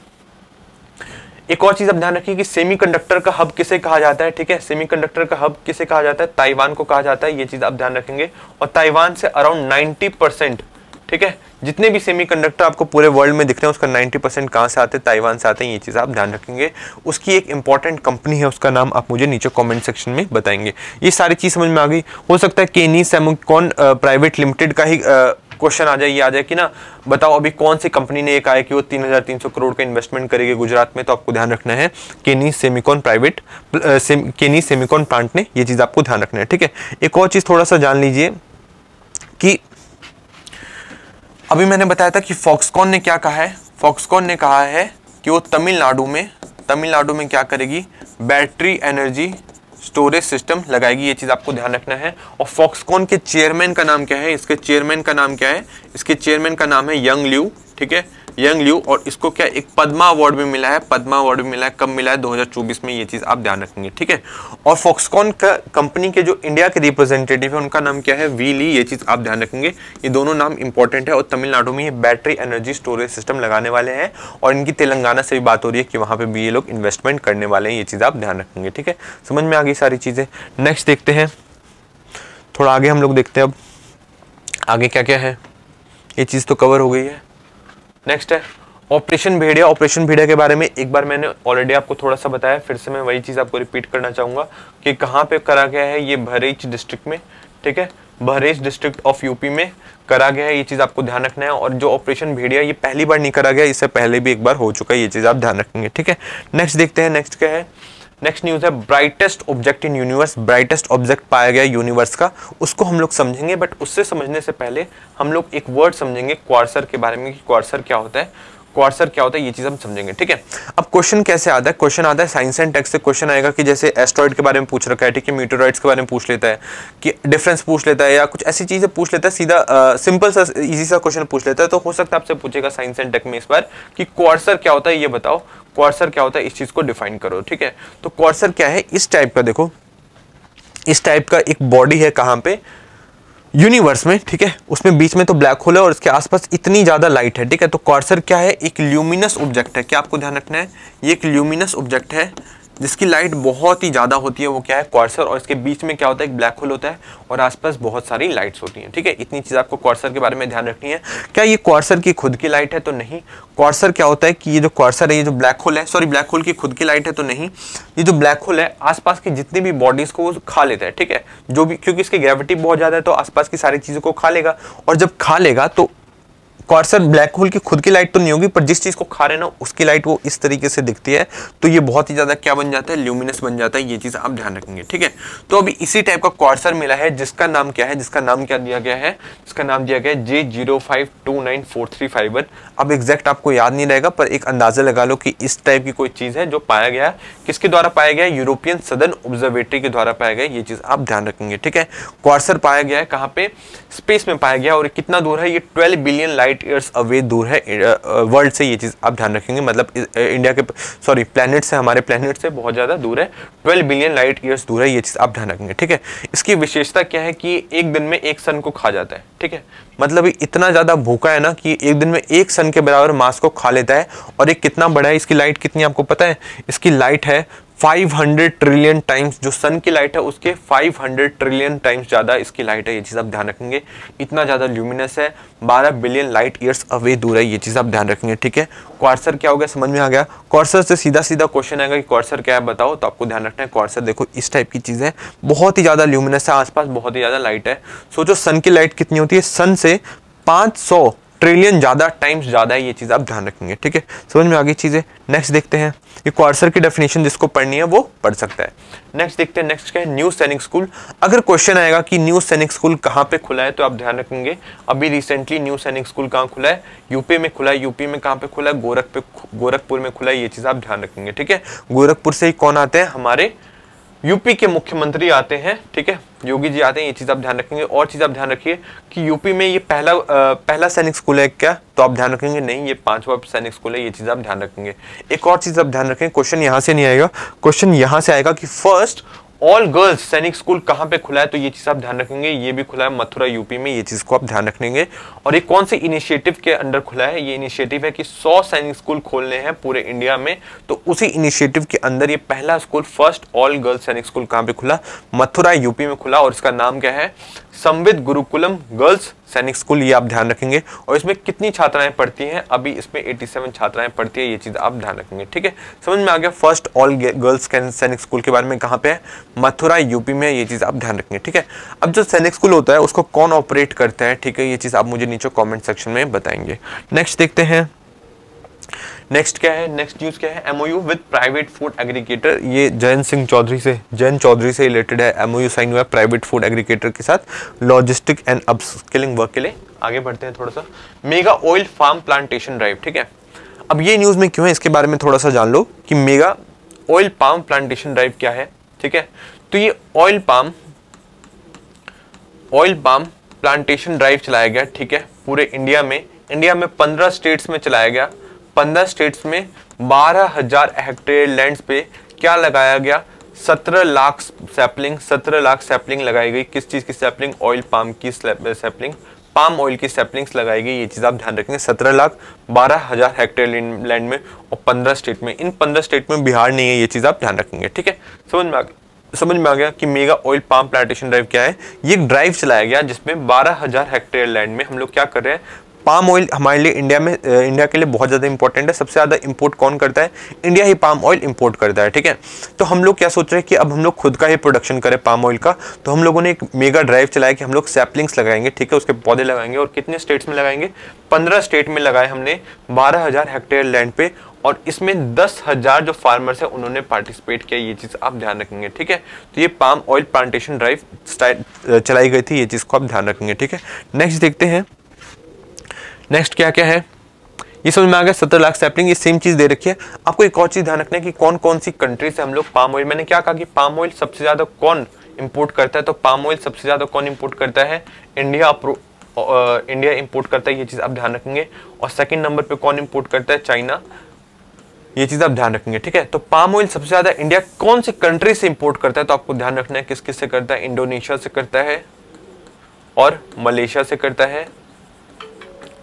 एक और चीज आप ध्यान रखिए कि सेमीकंडक्टर का हब किसे कहा जाता है, ठीक है, सेमीकंडक्टर का हब किसे कहा जाता है, ताइवान को कहा जाता है, ये चीज आप ध्यान रखेंगे। और ताइवान से अराउंड 90%, ठीक है, जितने भी सेमीकंडक्टर आपको पूरे वर्ल्ड में दिख रहे हैं उसका 90% कहां से आते हैं, ताइवान से आते हैं, ये चीज आप ध्यान रखेंगे। उसकी एक इंपॉर्टेंट कंपनी है, उसका नाम आप मुझे नीचे कमेंट सेक्शन में बताएंगे। ये सारी चीज समझ में आ गई। हो सकता है केनीस सेमिकॉन प्राइवेट लिमिटेड का ही क्वेश्चन आ जाए कि ना, बताओ अभी कौन सी कंपनी ने कहा है कि वो 3,300 करोड़ का इन्वेस्टमेंट करेगी गुजरात में, तो आपको ध्यान रखना है केनीस सेमिकॉन केनीस सेमिकॉन प्लांट ने, ये चीज आपको ध्यान रखना है, ठीक है। एक और चीज थोड़ा सा जान लीजिए कि अभी मैंने बताया था कि फॉक्सकॉन ने क्या कहा है, फॉक्सकॉन ने कहा है कि वो तमिलनाडु में क्या करेगी, बैटरी एनर्जी स्टोरेज सिस्टम लगाएगी, ये चीज आपको ध्यान रखना है। और फॉक्सकॉन के चेयरमैन का नाम क्या है, इसके चेयरमैन का नाम क्या है, इसके चेयरमैन का नाम है यंग लियू, ठीक है, यंग लियू, और इसको क्या एक पद्मा अवार्ड भी मिला है, पद्मा अवार्ड भी मिला है, कब मिला है 2024 में, ये चीज आप ध्यान रखेंगे, ठीक है। और फॉक्सकॉन का कंपनी के जो इंडिया के रिप्रेजेंटेटिव है उनका नाम क्या है, वी ली, ये चीज आप ध्यान रखेंगे। ये दोनों नाम इंपॉर्टेंट है, और तमिलनाडु में ये बैटरी एनर्जी स्टोरेज सिस्टम लगाने वाले हैं, और इनकी तेलंगाना से भी बात हो रही है कि वहां पे भी ये लोग इन्वेस्टमेंट करने वाले हैं, ये चीज आप ध्यान रखेंगे, ठीक है। समझ में आ गई सारी चीजें। नेक्स्ट देखते हैं, थोड़ा आगे हम लोग देखते हैं अब आगे क्या क्या है। ये चीज तो कवर हो गई है। नेक्स्ट है ऑपरेशन भेड़िया। ऑपरेशन भेड़िया के बारे में एक बार मैंने ऑलरेडी आपको थोड़ा सा बताया, फिर से मैं वही चीज आपको रिपीट करना चाहूंगा कि कहाँ पे करा गया है, ये बहराइच डिस्ट्रिक्ट में, ठीक है, बहराइच डिस्ट्रिक्ट ऑफ यूपी में करा गया है, ये चीज आपको ध्यान रखना है। और जो ऑपरेशन भेड़िया ये पहली बार नहीं करा गया, इससे पहले भी एक बार हो चुका है, ये चीज आप ध्यान रखेंगे, ठीक है। नेक्स्ट देखते हैं, नेक्स्ट क्या है, नेक्स्ट न्यूज है brightest object in universe. Brightest object पाया गया यूनिवर्स का, उसको हम लोग समझेंगे, बट उससे समझने से पहले हम लोग एक वर्ड समझेंगे क्वार्सर के बारे में, कि क्वार्सर क्या होता है, क्वार्सर क्या होता है, ये चीज हम समझेंगे, ठीक है। अब क्वेश्चन कैसे आता है, क्वेश्चन आता है साइंस एंड टेक्स्ट से। क्वेश्चन आएगा कि जैसे एस्ट्रॉइड के बारे में पूछ रखा है, ठीक है, मीटोरॉइड्स के बारे में पूछ लेता है, कि डिफरेंस पूछ लेता है, या कुछ ऐसी चीजें पूछ लेता है, सीधा सिंपल सा इजी सा क्वेश्चन पूछ लेता है। तो हो सकता है आपसे पूछेगा साइंस एंड टेक में इस बार कि क्वार्सर क्या होता है, ये बताओ, क्वार्सर क्या होता है, इस चीज को डिफाइन करो, ठीक है। तो क्वार्सर क्या है, इस टाइप का, देखो इस टाइप का एक बॉडी है, कहां पे, यूनिवर्स में, ठीक है, उसमें बीच में तो ब्लैक होल है और इसके आसपास इतनी ज्यादा लाइट है, ठीक है। तो क्वार्सर क्या है, एक ल्यूमिनस ऑब्जेक्ट है। क्या आपको ध्यान रखना है, ये एक ल्यूमिनस ऑब्जेक्ट है जिसकी लाइट बहुत ही ज्यादा होती है, वो क्या है, क्वार्सर। और इसके बीच में क्या होता है, एक ब्लैक होल होता है और आसपास बहुत सारी लाइट्स होती हैं, ठीक है। इतनी चीज आपको क्वार्सर के बारे में ध्यान रखनी है। क्या ये क्वार्सर की खुद की लाइट है, तो नहीं। क्वार्सर क्या होता है कि ये जो क्वार्सर है, ये जो ब्लैक होल है, सॉरी ब्लैक होल की खुद की लाइट है, तो नहीं। ये जो ब्लैक होल है आसपास की जितनी भी बॉडीज को वो खा लेता है, ठीक है, जो भी, क्योंकि इसकी ग्रेविटी बहुत ज्यादा है तो आसपास की सारी चीजों को खा लेगा, और जब खा लेगा तो क्वार्सर ब्लैक होल की खुद की लाइट तो नहीं होगी, पर जिस चीज को खा रहे ना उसकी लाइट वो इस तरीके से दिखती है, तो ये बहुत ही ज्यादा क्या बन जाता है, ल्यूमिनस बन जाता है, ये चीज आप ध्यान रखेंगे, ठीक है। तो अभी इसी टाइप का क्वार्सर मिला है, जिसका नाम क्या है, जिसका नाम क्या दिया गया है, जिसका नाम दिया गया है J05294351। अब एग्जैक्ट आपको याद नहीं रहेगा, पर एक अंदाजा लगा लो कि इस टाइप की कोई चीज है जो पाया गया, किसके द्वारा पाया गया, यूरोपियन सदर्न ऑब्जर्वेटरी के द्वारा पाया गया, ये चीज आप ध्यान रखेंगे, ठीक है। क्वार्सर पाया गया है कहाँ पे, स्पेस में पाया गया, और कितना दूर है, ये 12 बिलियन लाइट ईयर्स अवे दूर है वर्ल्ड से, ये चीज आप ध्यान रखेंगे, मतलब इंडिया के, सॉरी प्लेनेट से, हमारे प्लेनेट से बहुत ज्यादा दूर है, 12 बिलियन लाइट ईयर्स दूर है, ये चीज आप ध्यान रखेंगे, ठीक है। इसकी विशेषता क्या है कि एक दिन में एक सन को खा जाता है, ठीक है, मतलब इतना ज्यादा भूखा है ना कि एक दिन में एक सन के बराबर मास को खा लेता है। और एक कितना बड़ा है, इसकी लाइट कितनी आपको पता है, इसकी लाइट है 500 ट्रिलियन टाइम्स, जो सन की लाइट है उसके 500 ट्रिलियन टाइम्स ज्यादा इसकी लाइट है, ये चीज आप ध्यान रखेंगे। इतना ज्यादा ल्यूमिनस है, 12 बिलियन लाइट ईयर्स अवे दूर है, ये चीज आप ध्यान रखेंगे, ठीक है। क्वार्सर क्या हो गया, समझ में आ गया। क्वार्सर से सीधा सीधा क्वेश्चन आएगा कि क्वार्सर क्या है बताओ, तो आपको ध्यान रखना है क्वार्सर देखो इस टाइप की चीज है, बहुत ही ज्यादा ल्यूमिनस है, आसपास बहुत ही ज्यादा लाइट है। सोचो सन की लाइट कितनी होती है, सन से 500 ट्रिलियन ज्यादा टाइम्स ज्यादा है, ये चीज आप ध्यान रखेंगे, ठीक है। समझ में आ गई चीजें। नेक्स्ट देखते हैं, ये क्वार्सर की डेफिनेशन जिसको पढ़नी है वो पढ़ सकता है। नेक्स्ट देखते हैं, नेक्स्ट क्या है, न्यू सैनिक स्कूल। अगर क्वेश्चन आएगा कि न्यू सैनिक स्कूल कहाँ पे खुला है, तो आप ध्यान रखेंगे अभी रिसेंटली न्यू सैनिक स्कूल कहाँ खुला है, यूपी में खुला है। यूपी में कहाँ पे खुला है, गोरखपुर में खुला है, ये चीज आप ध्यान रखेंगे, ठीक है। गोरखपुर से ही कौन आते हैं, हमारे यूपी के मुख्यमंत्री आते हैं, ठीक है, योगी जी आते हैं, ये चीज आप ध्यान रखेंगे। और चीज आप ध्यान रखिए कि यूपी में ये पहला सैनिक स्कूल है क्या, तो आप ध्यान रखेंगे नहीं, ये 5वां सैनिक स्कूल है, ये चीज आप ध्यान रखेंगे। एक और चीज आप ध्यान रखें, क्वेश्चन यहां से नहीं आएगा, क्वेश्चन यहां से आएगा कि फर्स्ट ऑल गर्ल्स सैनिक स्कूल कहां पे खुला है, तो ये चीज आप ध्यान रखेंगे। ये भी खुला है मथुरा यूपी में, ये चीज को आप ध्यान रखेंगे। और ये कौन से इनिशिएटिव के अंडर खुला है, ये इनिशिएटिव है कि 100 सैनिक स्कूल खोलने हैं पूरे इंडिया में, तो उसी इनिशिएटिव के अंदर ये पहला स्कूल फर्स्ट ऑल गर्ल्स सैनिक स्कूल कहां पे खुला, मथुरा यूपी में खुला, और इसका नाम क्या है, संविद गुरुकुलम गर्ल्स सैनिक स्कूल, ये आप ध्यान रखेंगे। और इसमें कितनी छात्राएं पढ़ती हैं, अभी इसमें 87 छात्राएं पढ़ती है, ये चीज आप ध्यान रखेंगे, ठीक है। समझ में आ गया। फर्स्ट ऑल गर्ल्स सैनिक स्कूल के बारे में कहां पे है, मथुरा यूपी में, ये चीज आप ध्यान रखेंगे, ठीक है। अब जो सैनिक स्कूल होता है उसको कौन ऑपरेट करता है, ठीक है, ये चीज आप मुझे नीचे कमेंट सेक्शन में बताएंगे। नेक्स्ट देखते हैं, नेक्स्ट क्या है, नेक्स्ट न्यूज क्या है, MOU with private food aggregator. ये जैन चौधरी से रिलेटेड है, एमओयू साइन हुआ है प्राइवेट फूड एग्रीगेटर के साथ लॉजिस्टिक एंड अपस्किलिंग वर्क के लिए। आगे बढ़ते हैं थोड़ा सा, mega oil farm plantation drive, ठीक है। अब ये न्यूज में क्यों है, इसके बारे में थोड़ा सा जान लो कि mega oil palm plantation drive क्या है, ठीक है। तो ये ऑयल पाम प्लांटेशन ड्राइव चलाया गया, ठीक है, पूरे इंडिया में। इंडिया में 15 स्टेट्स में चलाया गया। 15 स्टेट्स में 12,000 हेक्टेयर लैंड्स पे क्या लगाया गया? 17 लाख सैपलिंग लगाई गई। किस चीज की सैपलिंग? ऑयल पाम की सैपलिंग, पाम ऑयल की सैपलिंग्स लगाई गई। ये चीज आप ध्यान रखेंगे। 17 लाख 12,000 हेक्टेयर लैंड में और 15 स्टेट में। इन 15 स्टेट में बिहार नहीं है, ये चीज आप ध्यान रखेंगे। ठीक है, समझ में आ गया कि mega oil palm plantation drive क्या है। ये एक ड्राइव चलाया गया जिसमें 12,000 हेक्टेयर लैंड में हम लोग क्या कर रहे हैं? पाम ऑयल हमारे लिए इंडिया के लिए बहुत ज़्यादा इंपॉर्टेंट है। सबसे ज़्यादा इंपोर्ट कौन करता है? इंडिया ही पाम ऑयल इंपोर्ट करता है। ठीक है, तो हम लोग क्या सोच रहे हैं कि अब हम लोग खुद का ही प्रोडक्शन करें पाम ऑयल का। तो हम लोगों ने एक मेगा ड्राइव चलाया कि हम लोग सैपलिंग्स लगाएंगे। ठीक है, उसके पौधे लगाएंगे। और कितने स्टेट्स में लगाएंगे? 15 स्टेट में लगाए हमने 12,000 हेक्टेयर लैंड पे। और इसमें 10,000 जो फार्मर्स है उन्होंने पार्टिसिपेट किया। ये चीज आप ध्यान रखेंगे। ठीक है, तो ये पाम ऑयल प्लांटेशन ड्राइव चलाई गई थी। ये चीज को आप ध्यान रखेंगे। ठीक है, नेक्स्ट देखते हैं। नेक्स्ट क्या क्या है, ये समझ में आ गया। 17 लाख सैपलिंग, ये सेम चीज दे रखी है। आपको एक और चीज ध्यान रखना है कि कौन कौन सी कंट्री से हम लोग पाम ऑयल, मैंने क्या कहा कि पाम ऑयल सबसे ज्यादा कौन इंपोर्ट करता है? तो पाम ऑयल सबसे ज्यादा कौन इंपोर्ट करता है? इंडिया इंपोर्ट करता है। ये चीज आप ध्यान रखेंगे। और सेकंड नंबर पे कौन इंपोर्ट करता है? चाइना। ये चीज आप ध्यान रखेंगे। ठीक है, तो पाम ऑयल सबसे ज्यादा इंडिया कौन सी कंट्री से इंपोर्ट करता है? तो आपको ध्यान रखना है किस किस से करता है। इंडोनेशिया से करता है, और मलेशिया से करता है,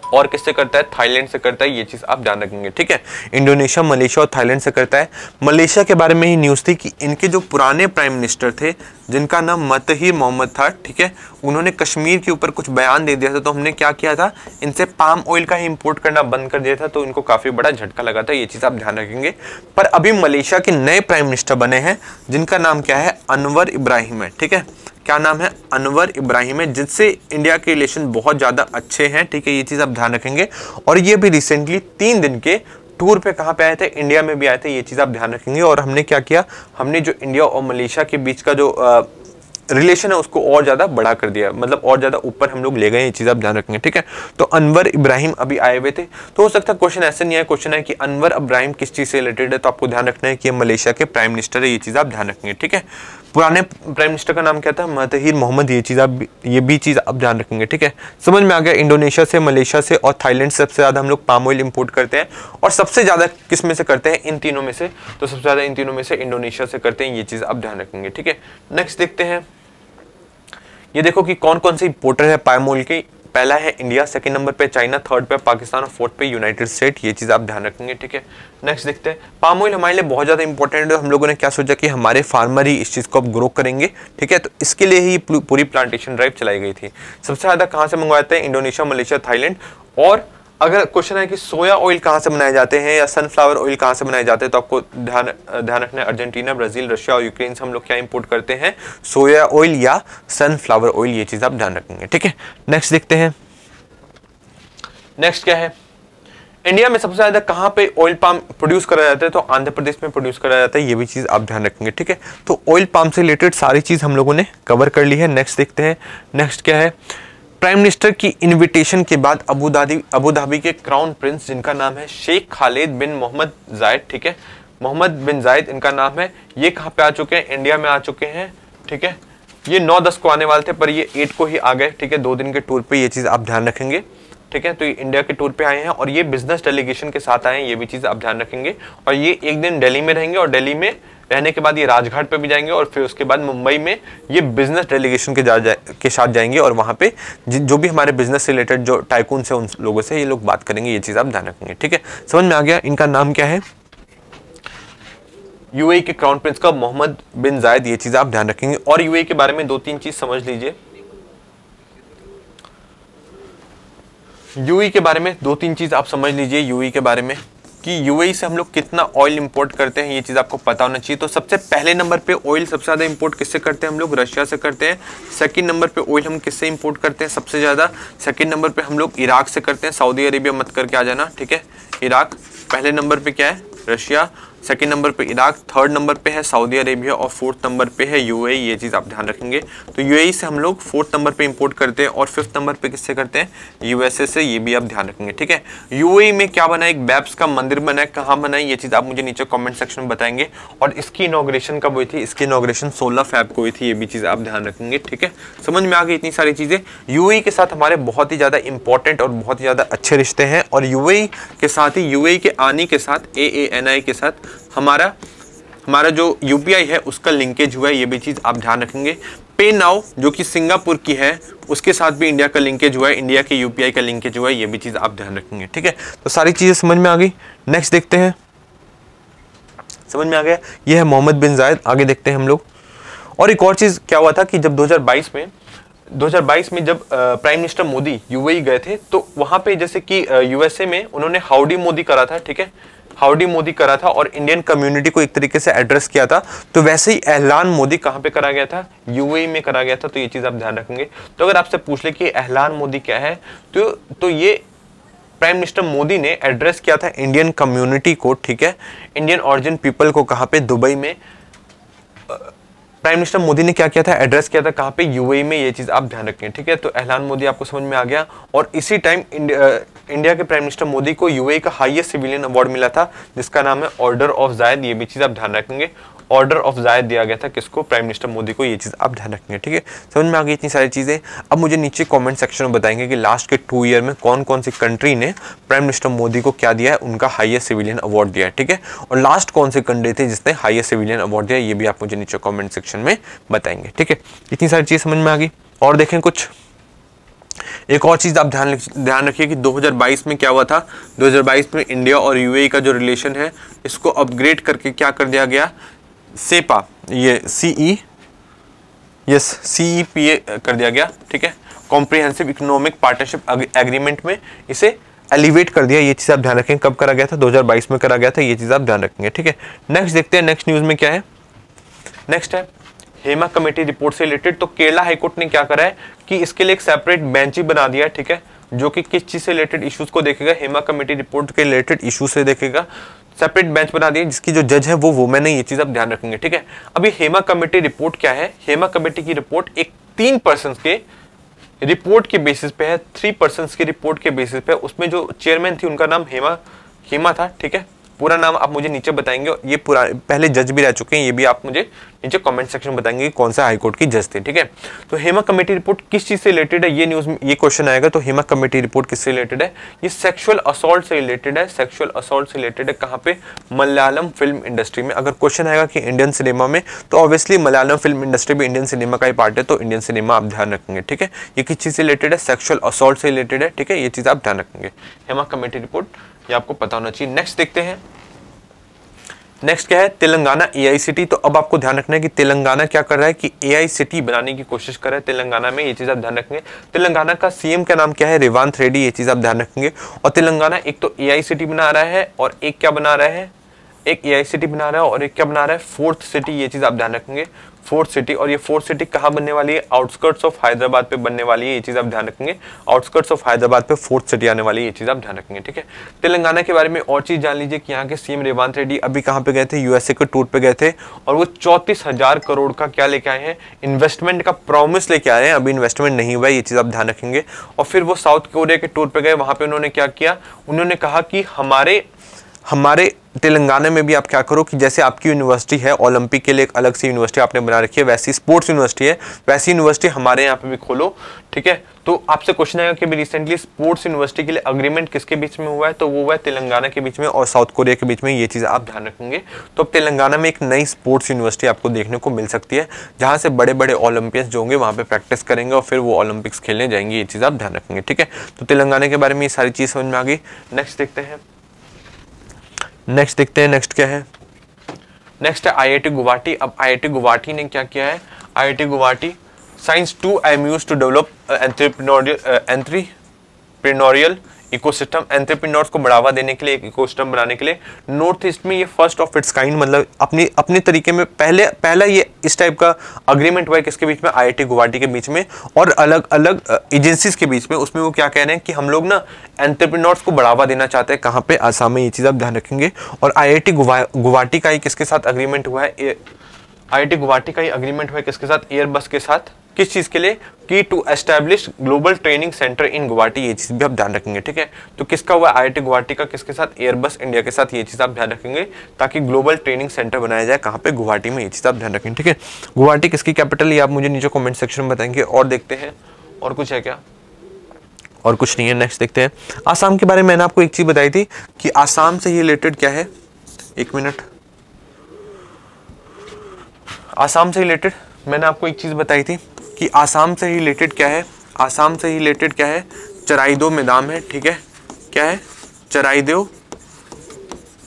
और किससे करता है? थाईलैंड से करता है। ये चीज आप ध्यान रखेंगे। ठीक है, इंडोनेशिया, मलेशिया और थाईलैंड से करता है। मलेशिया के बारे में ही न्यूज थी कि इनके जो पुराने प्राइम मिनिस्टर थे जिनका नाम मतहीर मोहम्मद था, ठीक है, उन्होंने कश्मीर के ऊपर कुछ बयान दे दिया था। तो हमने क्या किया था? इनसे पाम ऑयल का ही इंपोर्ट करना बंद कर दिया था। तो इनको काफी बड़ा झटका लगा था। ये चीज आप ध्यान रखेंगे। पर अभी मलेशिया के नए प्राइम मिनिस्टर बने हैं जिनका नाम क्या है? अनवर इब्राहिम है। ठीक है, क्या नाम है? अनवर इब्राहिम है, जिससे इंडिया के रिलेशन बहुत ज़्यादा अच्छे हैं। ठीक है, ये चीज़ आप ध्यान रखेंगे। और ये भी रिसेंटली 3 दिन के टूर पे कहाँ पे आए थे? इंडिया में भी आए थे। ये चीज़ आप ध्यान रखेंगे। और हमने क्या किया? हमने जो इंडिया और मलेशिया के बीच का जो रिलेशन है उसको और ज़्यादा बढ़ा कर दिया, मतलब और ज़्यादा ऊपर हम लोग ले गए। ये चीज़ आप ध्यान रखेंगे। ठीक है, तो अनवर इब्राहिम अभी आए हुए थे। तो हो सकता है क्वेश्चन ऐसे नहीं है, क्वेश्चन है कि अनवर इब्राहिम किस चीज़ से रिलेटेड है। तो आपको ध्यान रखना है कि ये मलेशिया के प्राइम मिनिस्टर है। ये चीज़ आप ध्यान रखेंगे। ठीक है, पुराने प्राइम मिनिस्टर का नाम क्या था? मतहीर मोहम्मद। ये भी चीज़ आप ध्यान रखेंगे। ठीक है, समझ में आ गया। इंडोनेशिया से, मलेशिया से और थाईलैंड से सबसे ज़्यादा हम लोग पाम ऑयल इंपोर्ट करते हैं। और सबसे ज़्यादा किस में से करते हैं? इन तीनों में से। तो सबसे ज़्यादा इन तीनों में से इंडोनेशिया से करते हैं। ये चीज़ आप ध्यान रखेंगे। ठीक है, नेक्स्ट देखते हैं। ये देखो कि कौन कौन से इंपोर्टर है पाम ऑयल की। पहला है इंडिया, सेकंड नंबर पे चाइना, थर्ड पे पाकिस्तान और फोर्थ पे यूनाइटेड स्टेट। ये चीज आप ध्यान रखेंगे। ठीक है, नेक्स्ट देखते हैं। पाम ऑयल हमारे लिए बहुत ज्यादा इंपॉर्टेंट है। हम लोगों ने क्या सोचा कि हमारे फार्मर ही इस चीज को अब ग्रो करेंगे। ठीक है, तो इसके लिए ही पूरी प्लांटेशन ड्राइव चलाई गई थी। सबसे ज्यादा कहाँ से मंगवाते हैं? Indonesia, Malaysia, Thailand. और अगर क्वेश्चन है कि सोया ऑयल कहाँ से बनाए जाते हैं या सनफ्लावर ऑयल कहाँ से बनाए जाते हैं, तो आपको ध्यान रखना है अर्जेंटीना, ब्राजील, रशिया और यूक्रेन से हम लोग क्या इंपोर्ट करते हैं? सोया ऑयल या सनफ्लावर ऑयल। ये चीज आप ध्यान रखेंगे। ठीक है, नेक्स्ट देखते हैं। नेक्स्ट क्या है? इंडिया में सबसे ज्यादा कहाँ पे ऑयल पाम प्रोड्यूस करा जाता है? तो आंध्र प्रदेश में प्रोड्यूस करा जाता है। ये भी चीज आप ध्यान रखेंगे। ठीक है, तो ऑयल पाम से रिलेटेड सारी चीज हम लोगों ने कवर कर ली है। नेक्स्ट देखते हैं। नेक्स्ट क्या है? प्राइम मिनिस्टर की इनविटेशन के बाद अबू धाबी के क्राउन प्रिंस जिनका नाम है शेख खालिद बिन मोहम्मद जायद, ठीक है, मोहम्मद बिन जायद इनका नाम है। ये कहाँ पे आ चुके हैं? इंडिया में आ चुके हैं। ठीक है, ये 9-10 को आने वाले थे पर ये 8 को ही आ गए। ठीक है, 2 दिन के टूर पे। ये चीज आप ध्यान रखेंगे। ठीक है, तो ये इंडिया के टूर पे आए हैं और ये बिजनेस डेलीगेशन के साथ आए हैं। ये भी चीज आप ध्यान रखेंगे। और ये एक दिन दिल्ली में रहेंगे और दिल्ली में रहने के बाद ये राजघाट पे भी जाएंगे और फिर उसके बाद मुंबई में ये बिजनेस डेलीगेशन के साथ जाएंगे और वहां पे जो भी हमारे बिजनेस से रिलेटेड जो टाइकून से उन लोगों से ये लोग बात करेंगे। ये चीज आप ध्यान रखेंगे। ठीक है, समझ में आ गया। इनका नाम क्या है? यूएई के क्राउन प्रिंस का मोहम्मद बिन जायद। ये चीज आप ध्यान रखेंगे। और यूएई के बारे में 2-3 चीज समझ लीजिए। यूएई के बारे में 2-3 चीज आप समझ लीजिए। यूएई के बारे में कि यूएई से हम लोग कितना ऑयल इंपोर्ट करते हैं, ये चीज आपको पता होना चाहिए। तो सबसे पहले नंबर पे ऑयल सबसे ज्यादा इंपोर्ट किससे करते हैं? हम लोग रशिया से करते हैं। सेकंड नंबर पे ऑयल हम किससे इंपोर्ट करते हैं सबसे ज्यादा? सेकंड नंबर पे हम लोग इराक से करते हैं। सऊदी अरेबिया मत करके आ जाना। ठीक है, इराक। पहले नंबर पे क्या है? रशिया। सेकंड नंबर पे इराक, थर्ड नंबर पे है सऊदी अरेबिया और फोर्थ नंबर पे है यूएई। ये चीज़ आप ध्यान रखेंगे। तो यूएई से हम लोग फोर्थ नंबर पे इंपोर्ट करते हैं और फिफ्थ नंबर पे किससे करते हैं, यूएसए से। ये भी आप ध्यान रखेंगे, ठीक है। यूएई में क्या बना है, एक बैप्स का मंदिर बना है, कहाँ बना है ये चीज़ आप मुझे नीचे कॉमेंट सेक्शन में बताएंगे। और इसकी इनॉग्रेशन कब हुई थी, इसकी इनॉग्रेशन 16 फ़रवरी को हुई थी। ये भी चीज़ आप ध्यान रखेंगे, ठीक है। समझ में आ गई इतनी सारी चीज़ें। यूएई के साथ हमारे बहुत ही ज़्यादा इंपॉर्टेंट और बहुत ही ज़्यादा अच्छे रिश्ते हैं और यूएई के साथ ही, यूएई के आने के साथ, AANI के साथ हमारा जो यूपीआई है उसका लिंकेज हुआ है। ये भी चीज़ आप ध्यान रखेंगे। पे नाउ जो कि सिंगापुर की है उसके साथ भी इंडिया का लिंकेज हुआ है, इंडिया के यूपीआई का लिंकेज हुआ है। ये भी चीज़ आप ध्यान रखेंगे, ठीक है। तो सारी चीज़ें समझ में आ गई। नेक्स्ट देखते हैं, समझ में आ गया। ये है मोहम्मद बिन जायद। आगे देखते हैं हम लोग। और एक और चीज़ क्या हुआ था कि जब 2022 में जब प्राइम मिनिस्टर मोदी यूएई गए थे तो वहाँ पे जैसे कि यूएसए में उन्होंने हाउडी मोदी करा था, ठीक है, हाउडी मोदी करा था और इंडियन कम्युनिटी को एक तरीके से एड्रेस किया था। तो वैसे ही एहलान मोदी कहाँ पे करा गया था, यूएई में करा गया था। तो ये चीज़ आप ध्यान रखेंगे। तो अगर आपसे पूछ ले कि एहलान मोदी क्या है, तो ये प्राइम मिनिस्टर मोदी ने एड्रेस किया था इंडियन कम्युनिटी को, ठीक है, इंडियन ओरिजिन पीपल को। कहाँ पे, दुबई में। प्राइम मिनिस्टर मोदी ने क्या किया था, एड्रेस किया था कहाँ पे, यूएई में। ये चीज़ आप ध्यान रखें, ठीक है। तो एहलान मोदी आपको समझ में आ गया। और इसी टाइम इंडिया के प्राइम मिनिस्टर मोदी को यूएई का हाईएस्ट सिविलियन अवार्ड मिला था जिसका नाम है ऑर्डर ऑफ जायद। ये भी चीज़ आप ध्यान रखेंगे। ऑर्डर ऑफ जायद दिया गया था किसको, प्राइम मिनिस्टर मोदी को। ये चीज़ आप ध्यान रखेंगे, ठीक है। समझ में आ गई इतनी सारी चीज़ें। अब मुझे नीचे कमेंट सेक्शन में बताएंगे कि लास्ट के 2 ईयर में कौन कौन सी कंट्री ने प्राइम मिनिस्टर मोदी को क्या दिया है, उनका हाईएस्ट सिविलियन अवार्ड दिया है, ठीक है। और लास्ट कौन सी कंट्री थी जिसने हाईएस्ट सिविलियन अवार्ड दिया, ये भी आप मुझे नीचे कॉमेंट सेक्शन में बताएंगे, ठीक है। इतनी सारी चीज़ समझ में आ गई। और देखें कुछ, एक और चीज़ आप ध्यान रखिए कि 2022 में क्या हुआ था। 2022 में इंडिया और यूएई का जो रिलेशन है इसको अपग्रेड करके क्या कर दिया गया, सेपा, ये CEPA कर दिया गया, ठीक है, कॉम्प्रिहेंसिव इकोनॉमिक पार्टनरशिप एग्रीमेंट में इसे एलिवेट कर दिया। ये चीज़ आप ध्यान रखें। कब करा गया था, 2022 में करा गया था। ये चीज़ आप ध्यान रखेंगे, ठीक है। नेक्स्ट देखते हैं, नेक्स्ट न्यूज़ में क्या है। नेक्स्ट है हेमा कमेटी रिपोर्ट से रिलेटेड। तो केरला हाईकोर्ट ने क्या करा है कि इसके लिए एक सेपरेट बेंच ही बना दिया है, ठीक है, जो कि किस चीज़ से रिलेटेड इश्यूज को देखेगा, हेमा कमेटी रिपोर्ट के रिलेटेड इशू से देखेगा। सेपरेट बेंच बना दिया जिसकी जो जज है वो वुमेन है। ये चीज़ आप ध्यान रखेंगे, ठीक है। अभी हेमा कमेटी रिपोर्ट क्या है, हेमा कमेटी की रिपोर्ट एक 3 पर्सन के रिपोर्ट के बेसिस पे है, 3 पर्सन की रिपोर्ट के बेसिस पे। उसमें जो चेयरमैन थी उनका नाम हेमा था, ठीक है। पूरा नाम आप मुझे नीचे बताएंगे। ये पूरा पहले जज भी रह चुके हैं, ये भी आप मुझे नीचे कमेंट सेक्शन में बताएंगे कि कौन सा हाईकोर्ट की जज थे, ठीक है। तो हेमा कमेटी रिपोर्ट किस चीज से रिलेटेड है, ये न्यूज में ये क्वेश्चन आएगा। तो हेमा कमेटी रिपोर्ट किससे रिलेटेड है, ये सेक्सुअल असॉल्ट से रिलेटेड है। सेक्सुअल असॉल्ट से रिलेटेड है कहाँ पे, मलयालम फिल्म इंडस्ट्री में। अगर क्वेश्चन आएगा कि इंडियन सिनेमा में, तो ऑब्वियसली मलयालम फिल्म इंडस्ट्री भी इंडियन सिनेमा का ही पार्ट है। तो इंडियन सिनेमा आप ध्यान रखेंगे, ठीक है। ये किस चीज से रिलेटेड है, सेक्सुअल असॉल्ट से रिलेटेड है, ठीक है। ये चीज आप ध्यान रखेंगे। हेमा कमेटी रिपोर्ट ये आपको पता होना चाहिए। नेक्स्ट देखते हैं, नेक्स्ट क्या है, तेलंगाना AICT। तो अब आपको ध्यान रखना है कि तेलंगाना क्या कर रहा है कि AICT बनाने की कोशिश कर रहा है तेलंगाना में। ये चीज़ आप ध्यान रखेंगे। तेलंगाना का CM का नाम क्या है, रेवांत रेड्डी। ये चीज़ आप ध्यान रखेंगे। और तेलंगाना एक तो AICT बना रहा है और एक क्या बना रहा है, एक AICT बना रहा है और एक क्या बना रहा है, 4th सिटी। ये चीज़ आप ध्यान रखेंगे, 4th सिटी। और ये 4th सिटी कहाँ बनने वाली है, आउटस्कर्ट्स ऑफ हैदराबाद पे बनने वाली है। ये चीज़ आप ध्यान रखेंगे, आउटस्कर्ट्स ऑफ हैदराबाद पे 4th सिटी आने वाली है। ये चीज़ आप ध्यान रखेंगे, ठीक है। तेलंगाना के बारे में और चीज़ जान लीजिए कि यहाँ के CM रेवांत रेड्डी अभी कहाँ पे गए थे, USA के टूर पे गए थे और वो 34,000 करोड़ का क्या लेके आए हैं, इन्वेस्टमेंट का प्रॉमिस लेके आए हैं। अभी इन्वेस्टमेंट नहीं हुआ है, ये चीज़ आप ध्यान रखेंगे। और फिर वो साउथ कोरिया के टूर पे गए, वहाँ पे उन्होंने क्या किया, उन्होंने कहा कि हमारे तेलंगाना में भी आप क्या करो कि जैसे आपकी यूनिवर्सिटी है, ओलंपिक के लिए एक अलग सी यूनिवर्सिटी आपने बना रखी है, वैसी स्पोर्ट्स यूनिवर्सिटी है, वैसी यूनिवर्सिटी हमारे यहाँ पे भी खोलो, ठीक है। तो आपसे क्वेश्चन आएगा कि रिसेंटली स्पोर्ट्स यूनिवर्सिटी के लिए अग्रीमेंट किसके बीच में हुआ है, तो वो हुआ है तेलंगाना के बीच में और साउथ कोरिया के बीच में। ये चीज़ आप ध्यान रखेंगे। तो अब तेलंगाना में एक नई स्पोर्ट्स यूनिवर्सिटी आपको देखने को मिल सकती है, जहाँ से बड़े बड़े ओलंपियंस जो होंगे वहाँ पे प्रैक्टिस करेंगे और फिर वो ओलंपिक्स खेलने जाएंगे। ये चीज़ आप ध्यान रखेंगे, ठीक है। तो तेलंगाना के बारे में ये सारी चीज़ समझ में आ गई। नेक्स्ट देखते हैं, नेक्स्ट क्या है, नेक्स्ट है IIT गुवाहाटी। अब IIT गुवाहाटी ने क्या किया है, IIT Guwahati signs 2 IMUs to develop entrepreneurial ecosystem, entrepreneurs को बढ़ावा देने के लिए, एक इकोसिस्टम बनाने के लिए नॉर्थ ईस्ट में ये फर्स्ट ऑफ इट्स काइंड, मतलब अपने तरीके में पहला ये इस टाइप का अग्रीमेंट हुआ है किसके बीच में, आईआईटी गुवाहाटी के बीच में और अलग अलग एजेंसीज के बीच में। उसमें वो क्या कह रहे हैं कि हम लोग ना एंटरप्रेन्योर्स को बढ़ावा देना चाहते हैं, कहाँ पे, आसाम में। ये चीज़ आप ध्यान रखेंगे। और आईआईटी गुवाहाटी का ही किसके साथ अग्रीमेंट हुआ है, आईआईटी गुवाहाटी का ही अग्रीमेंट हुआ है किसके साथ, एयरबस के साथ। किस चीज के लिए, कि to establish global training centre in Guwahati. ये चीज भी आप ध्यान रखेंगे, ठीक है। तो किसका हुआ, आईआईटी गुवाहाटी का, किसके साथ, एयरबस इंडिया के साथ। ये चीज आप ध्यान रखेंगे ताकि ग्लोबल ट्रेनिंग सेंटर बनाया जाए, कहाँ पे, गुवाहाटी में। ये चीज आप ध्यान रखेंगे, ठीक है। गुवाहाटी किसकी कैपिटल, ये आप मुझे नीचे कॉमेंट सेक्शन में बताएंगे। और देखते हैं और कुछ है क्या, और कुछ नहीं है। नेक्स्ट देखते हैं आसाम के बारे में। मैंने आपको एक चीज बताई थी कि आसाम से रिलेटेड क्या है, एक मिनट, आसाम से रिलेटेड मैंने आपको एक चीज बताई थी कि आसाम से रिलेटेड क्या है, आसाम से रिलेटेड क्या है, चराइदेव मैदान है, ठीक है। क्या है,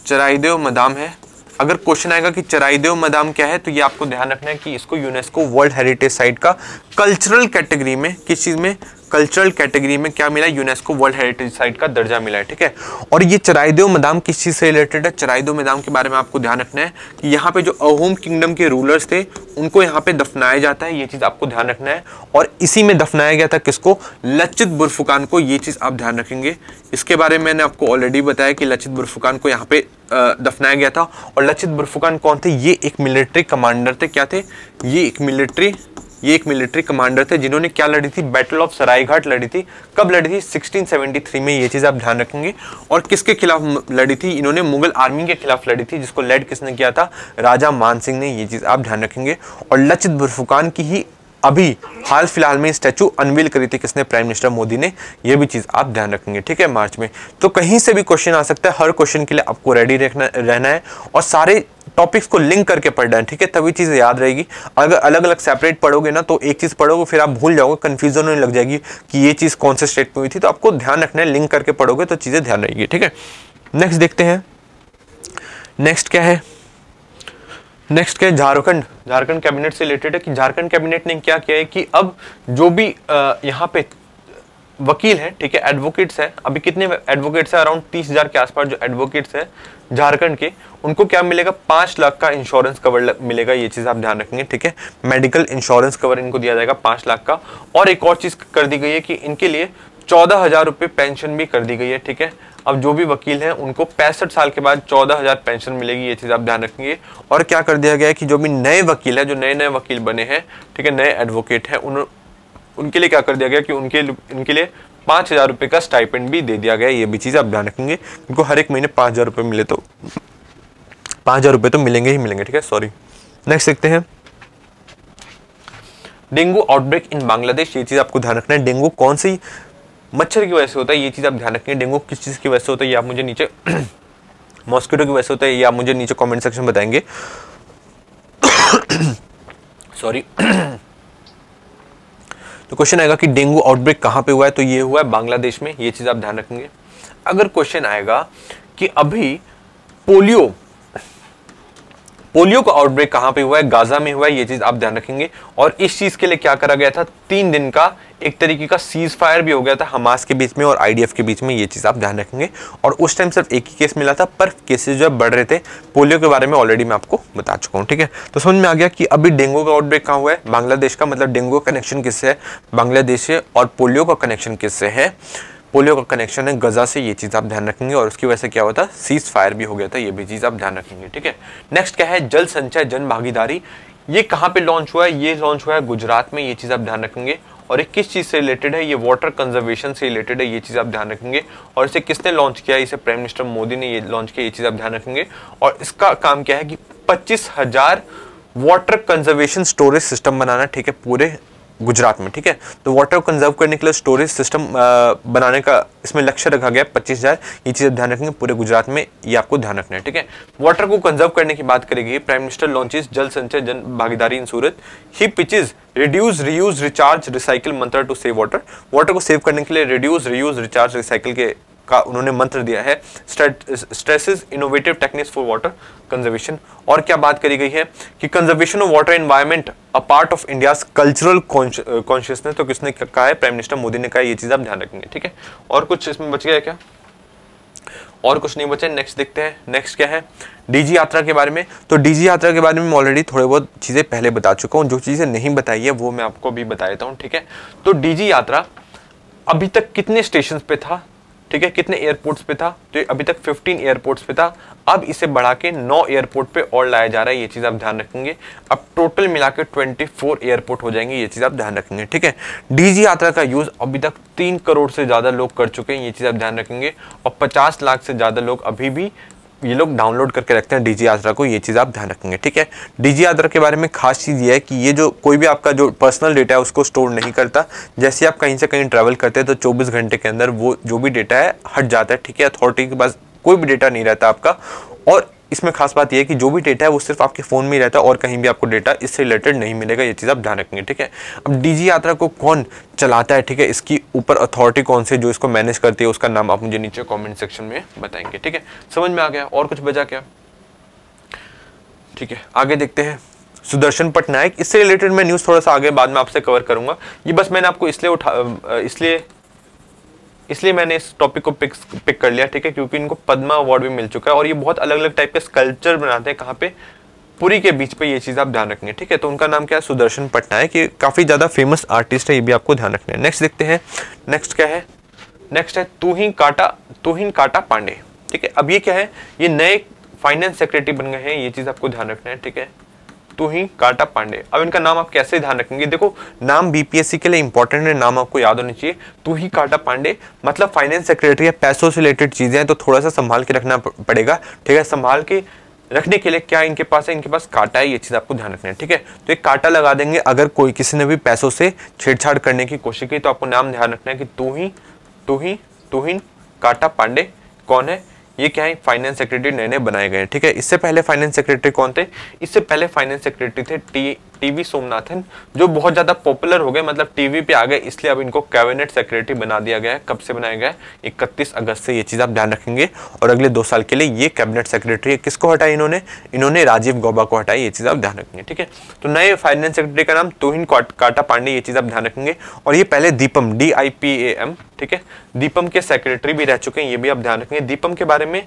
चराइदेव मैदान है। अगर क्वेश्चन आएगा कि चराइदेव मैदान क्या है, तो ये आपको ध्यान रखना है कि इसको यूनेस्को वर्ल्ड हेरिटेज साइट का कल्चरल कैटेगरी में, किस चीज में, कल्चरल कैटेगरी में क्या मिला, यूनेस्को वर्ल्ड हेरिटेज साइट का दर्जा मिला है, ठीक है। और ये चराइदेव मैदान किस चीज से रिलेटेड है, चराइदेव मैदान के बारे में आपको ध्यान रखना है कि यहाँ पे जो अहोम किंगडम के रूलर्स थे उनको यहाँ पे दफनाया जाता है। ये चीज आपको ध्यान रखना है। और इसी में दफनाया गया था किसको, लचित बुरफुकान को। ये चीज आप ध्यान रखेंगे। इसके बारे में मैंने आपको ऑलरेडी बताया कि लचित बुरफुकान को यहाँ पे दफनाया गया था। और लचित बुरफुकान कौन थे, ये एक मिलिट्री कमांडर थे। क्या थे, ये एक मिलिट्री कमांडर थे जिन्होंने क्या लड़ी थी, बैटल ऑफ सरायघाट लड़ी थी। कब लड़ी थी, 1673 में। ये चीज आप ध्यान रखेंगे। और किसके खिलाफ लड़ी थी, इन्होंने मुगल आर्मी के खिलाफ लड़ी थी, जिसको लेड किसने किया था, राजा मान सिंह ने। ये चीज आप ध्यान रखेंगे। और लचित बुरफुकान की ही अभी हाल फिलहाल में स्टैचू अनवील करी थी किसने, प्राइम मिनिस्टर मोदी ने। ये भी चीज आप ध्यान रखेंगे, ठीक है, मार्च में। तो कहीं से भी क्वेश्चन आ सकता है, हर क्वेश्चन के लिए आपको रेडी रहना है और सारे टॉपिक्स को लिंक करके पढ़ना है, ठीक है, तभी चीजें याद रहेगी। अगर अलग अलग सेपरेट पढ़ोगे ना, तो एक चीज पढ़ोगे फिर आप भूल जाओगे, कंफ्यूजन होने लग जाएगी कि ये चीज कौन से स्टेट में हुई थी। तो आपको ध्यान रखना है, लिंक करके पढ़ोगे तो चीजें ध्यान रहेगी, ठीक है। नेक्स्ट देखते हैं, नेक्स्ट क्या है, नेक्स्ट क्या है, झारखंड कैबिनेट से रिलेटेड है कि झारखंड कैबिनेट ने क्या किया है कि अब जो भी यहाँ पे वकील है, ठीक है, एडवोकेट्स है, अभी कितने एडवोकेट्स है, अराउंड 30,000 के आसपास जो एडवोकेट्स है झारखंड के, उनको क्या मिलेगा, 5 लाख का इंश्योरेंस कवर मिलेगा। ये चीज आप ध्यान रखेंगे, ठीक है। मेडिकल इंश्योरेंस कवर इनको दिया जाएगा 5 लाख का। और एक और चीज कर दी गई है कि इनके लिए 14,000 रुपये पेंशन भी कर दी गई है, ठीक है। अब जो भी वकील हैं उनको 65 साल के बाद 14,000 पेंशन मिलेगी। ये चीज आप ध्यान रखेंगे। और क्या कर दिया गया है कि जो भी नए वकील है, जो नए वकील बने हैं, ठीक है, नए एडवोकेट है, उनके लिए क्या कर दिया गया कि उनके लिए 5,000 रुपये का स्टाइपेंड भी दे दिया गया। ये भी चीज आप ध्यान रखेंगे। उनको हर एक महीने 5,000 रुपये मिले तो 5,000 रुपये तो मिलेंगे ही मिलेंगे, ठीक है, सॉरी। नेक्स्ट देखते हैं, डेंगू आउटब्रेक इन बांग्लादेश। ये चीज आपको ध्यान रखना है। डेंगू कौन सी मच्छर की वजह से होता है, ये चीज आप ध्यान रखेंगे। डेंगू किस चीज की वजह से होता है, ये आप मुझे नीचे मॉस्किटो की वजह से होता है, ये आप मुझे नीचे कमेंट सेक्शन में बताएंगे। सॉरी। तो क्वेश्चन आएगा कि डेंगू आउटब्रेक कहां पे हुआ है, तो ये हुआ है बांग्लादेश में। ये चीज आप ध्यान रखेंगे। अगर क्वेश्चन आएगा कि अभी पोलियो का आउटब्रेक कहां पे हुआ है, गाजा में हुआ है, ये चीज आप ध्यान रखेंगे। और इस चीज के लिए क्या करा गया था, 3 दिन का एक तरीके का सीज फायर भी हो गया था हमास के बीच में और आईडीएफ के बीच में। ये चीज आप ध्यान रखेंगे। और उस टाइम सिर्फ एक ही केस मिला था, पर केसेस जो बढ़ रहे थे। पोलियो के बारे में ऑलरेडी मैं आपको बता चुका हूं, ठीक है। तो समझ में आ गया कि अभी डेंगू का आउटब्रेक कहां हुआ है, बांग्लादेश का। मतलब डेंगू का कनेक्शन किससे है, बांग्लादेश से। और पोलियो का कनेक्शन किससे है, पोलियो का कनेक्शन है गजा से। ये चीज आप ध्यान रखेंगे। और उसकी वजह से क्या हुआ था, सीज फायर भी हो गया था। ये भी चीज आप ध्यान रखेंगे, ठीक है। नेक्स्ट क्या है, जल संचय जन भागीदारी। ये कहां पे लॉन्च हुआ है, ये लॉन्च हुआ है गुजरात में। ये चीज आप ध्यान रखेंगे। और ये किस चीज से रिलेटेड है, ये वाटर कंजर्वेशन से रिलेटेड है। ये चीज आप ध्यान रखेंगे। और इसे किसने लॉन्च किया, इसे प्राइम मिनिस्टर मोदी ने ये लॉन्च किया। ये चीज आप ध्यान रखेंगे। और इसका काम क्या है कि 25,000 वाटर कंजर्वेशन स्टोरेज सिस्टम बनाना, ठीक है, पूरे गुजरात में, ठीक है। तो वाटर को कंजर्व करने के लिए स्टोरेज सिस्टम बनाने का इसमें लक्ष्य रखा गया है 25,000। ये चीज ध्यान रखेंगे पूरे गुजरात में, ये आपको ध्यान रखना है, ठीक है। वाटर को कंजर्व करने की बात करेगी, प्राइम मिनिस्टर लॉन्चेस जल Sanchay Jan Bhagidari in Surat. He pitches reduce reuse recharge recycle mantra to save water. Water को सेव करने के लिए रिड्यूस रियूज रिचार्ज रिसाइकिल के का उन्होंने मंत्र दिया है, stresses innovative techniques for water conservation. और क्या बात करी गई है कि conservation of water environment a part of India's cultural consciousness. तो किसने कहा है? प्राइम मिनिस्टर मोदी ने कहा है। ये चीज आप ध्यान रखेंगे, ठीक है। और कुछ इसमें बच गया क्या? और कुछ नहीं बचे। नेक्स्ट देखते हैं। नेक्स्ट क्या है? डीजी यात्रा के बारे में। तो डीजी यात्रा के बारे में मैं ऑलरेडी थोड़े बहुत चीजें पहले बता चुका हूँ, जो चीजें नहीं बताई है वो मैं आपको अभी बता देता हूँ, ठीक है। तो डीजी यात्रा अभी तक कितने स्टेशन पे था, ठीक है, कितने एयरपोर्ट्स पे था? तो अभी तक 15 एयरपोर्ट्स पे था। अब इसे बढ़ा के 9 एयरपोर्ट पे और लाया जा रहा है, ये चीज आप ध्यान रखेंगे। अब टोटल मिला के 24 एयरपोर्ट हो जाएंगे, ये चीज आप ध्यान रखेंगे, ठीक है। डीजी यात्रा का यूज अभी तक 3 करोड़ से ज्यादा लोग कर चुके हैं, ये चीज आप ध्यान रखेंगे। और 50 लाख से ज्यादा लोग अभी भी ये लोग डाउनलोड करके रखते हैं डीजी यात्रा को, ये चीज आप ध्यान रखेंगे, ठीक है। डीजी यात्रा के बारे में खास चीज ये है कि ये जो कोई भी आपका जो पर्सनल डेटा है उसको स्टोर नहीं करता। जैसे आप कहीं से कहीं ट्रैवल करते हैं तो 24 घंटे के अंदर वो जो भी डेटा है हट जाता है, ठीक है। अथॉरिटी के पास कोई भी डेटा नहीं रहता आपका। और इसमें खास बात यह है कि जो भी डेटा है वो सिर्फ आपके फोन में ही रहता है और कहीं भी आपको डेटा इससे रिलेटेड नहीं मिलेगा, ये चीज आप ध्यान रखेंगे, ठीक है। अब डीजी यात्रा को कौन चलाता है, ठीक है, इसकी ऊपर अथॉरिटी कौन से जो इसको मैनेज करती है उसका नाम आप मुझे नीचे कमेंट सेक्शन में बताएंगे, ठीक है। समझ में आ गया? और कुछ बचा क्या? ठीक है, आगे देखते हैं। सुदर्शन पटनायक, इससे रिलेटेड मैं न्यूज थोड़ा सा आगे बाद में आपसे कवर करूंगा। ये बस मैंने आपको इसलिए मैंने इस टॉपिक को पिक कर लिया, ठीक है, क्योंकि इनको पद्मा अवार्ड भी मिल चुका है। और ये बहुत अलग अलग टाइप के स्कल्पचर बनाते हैं, कहाँ पे? पुरी के बीच पे, ये चीज आप ध्यान रखेंगे, ठीक है। तो उनका नाम क्या है? सुदर्शन पटनायक। ये काफी ज्यादा फेमस आर्टिस्ट है, ये भी आपको ध्यान रखना है। नेक्स्ट देखते हैं। नेक्स्ट क्या है? नेक्स्ट है तुहिन काटा पांडे, ठीक है। अब ये क्या है? ये नए फाइनेंस सेक्रेटरी बन गए हैं, ये चीज आपको ध्यान रखना है, ठीक है। तुहिन काटा पांडे। अब इनका नाम आप कैसे ध्यान रखेंगे? देखो, नाम बीपीएससी के लिए इंपॉर्टेंट है, नाम आपको याद होनी चाहिए। तुहिन काटा पांडे मतलब फाइनेंस सेक्रेटरी है, पैसों से रिलेटेड चीजें हैं, तो थोड़ा सा संभाल के रखना पड़ेगा, ठीक है। संभाल के रखने के लिए क्या इनके पास है? इनके पास काटा है, ये चीज आपको ध्यान रखना है, ठीक है। तो एक काटा लगा देंगे अगर कोई किसी ने भी पैसों से छेड़छाड़ करने की कोशिश की, तो आपको नाम ध्यान रखना है कि तुहिन काटा पांडे कौन है? ये क्या है? फाइनेंस सेक्रेटरी नए बनाए गए हैं, ठीक है। इससे पहले फाइनेंस सेक्रेटरी कौन थे? इससे पहले फाइनेंस सेक्रेटरी थे टीवी सोमनाथन, जो बहुत ज्यादा पॉपुलर हो गए, मतलब टीवी पे आ गए, इसलिए अब इनको कैबिनेट सेक्रेटरी बना दिया गया है। कब से बनाया गया है? 31 अगस्त से, ये चीज आप ध्यान रखेंगे। और अगले 2 साल के लिए ये कैबिनेट सेक्रेटरी है। किसको हटाई इन्होंने राजीव गौबा को हटाई, ये चीज आप ध्यान रखेंगे, ठीक है। तो नए फाइनेंस सेक्रेटरी का नाम तुहिन काटा पांडे, ये चीज आप ध्यान रखेंगे। और ये पहले दीपम DIPAM, ठीक है, दीपम के सेक्रेटरी भी रह चुके हैं, ये भी आप ध्यान रखेंगे। दीपम के बारे में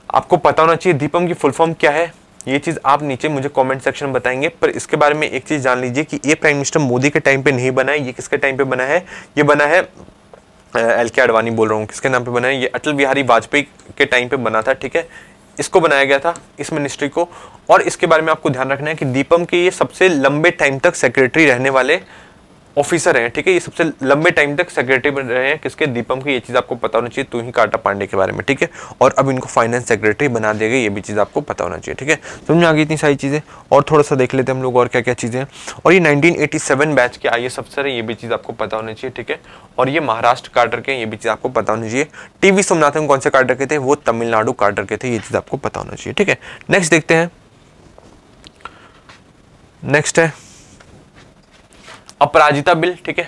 आपको पता होना चाहिए, दीपम की फुल फॉर्म क्या है, ये चीज आप नीचे मुझे कमेंट सेक्शन में बताएंगे। पर इसके बारे में एक चीज जान लीजिए कि ये प्राइम मिनिस्टर मोदी के टाइम पे नहीं बना है, ये किसके टाइम पे बना है? ये बना है LK आडवाणी बोल रहा हूँ, किसके नाम पे बना है? ये अटल बिहारी वाजपेयी के टाइम पे बना था, ठीक है। इसको बनाया गया था, इस मिनिस्ट्री को। और इसके बारे में आपको ध्यान रखना है कि दीपम के ये सबसे लंबे टाइम तक सेक्रेटरी रहने वाले ऑफिसर हैं, ठीक है। ये सबसे लंबे टाइम तक सेक्रेटरी बन रहे हैं, किसके? दीपम के। ये चीज आपको पता होना चाहिए तुहिन काटा पांडे के बारे में, ठीक है। और अब इनको फाइनेंस सेक्रेटरी बना दिया गया, ये भी चीज आपको पता होना चाहिए, ठीक है। समझ में आ गई इतनी सारी चीजें। और थोड़ा सा देख लेते हैं हम लोग और क्या क्या चीजें हैं। और ये 1987 बैच के IAS अफसर है, ये भी चीज आपको पता होनी चाहिए, ठीक है। और ये महाराष्ट्र काडर के, ये भी चीज आपको पता होनी चाहिए। टीवी सोमनाथन कौन से काडर के थे? वो तमिलनाडु काडर के थे, ये चीज आपको पता होना चाहिए, ठीक है। नेक्स्ट देखते हैं। नेक्स्ट है अपराजिता बिल, ठीक है।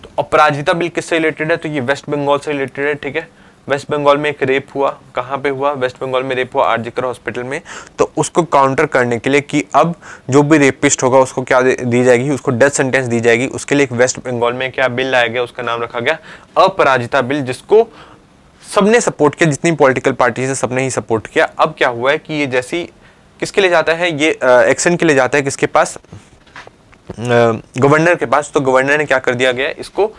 तो अपराजिता बिल किससे रिलेटेड है? तो ये वेस्ट बंगाल से रिलेटेड है, ठीक है। वेस्ट बंगाल में एक रेप हुआ, कहाँ पे हुआ? वेस्ट बंगाल में रेप हुआ RGकर हॉस्पिटल में। तो उसको काउंटर करने के लिए कि अब जो भी रेपिस्ट होगा उसको क्या दी जाएगी? उसको डेथ सेंटेंस दी जाएगी। उसके लिए एक वेस्ट बंगाल में क्या बिल लाया गया? उसका नाम रखा गया अपराजिता बिल, जिसको सबने सपोर्ट किया, जितनी पॉलिटिकल पार्टी है सबने ही सपोर्ट किया। अब क्या हुआ है कि ये जैसी किसके लिए जाता है? ये एक्शन के लिए जाता है, किसके पास? गवर्नर के पास। तो गवर्नर ने क्या कर दिया गया? इसको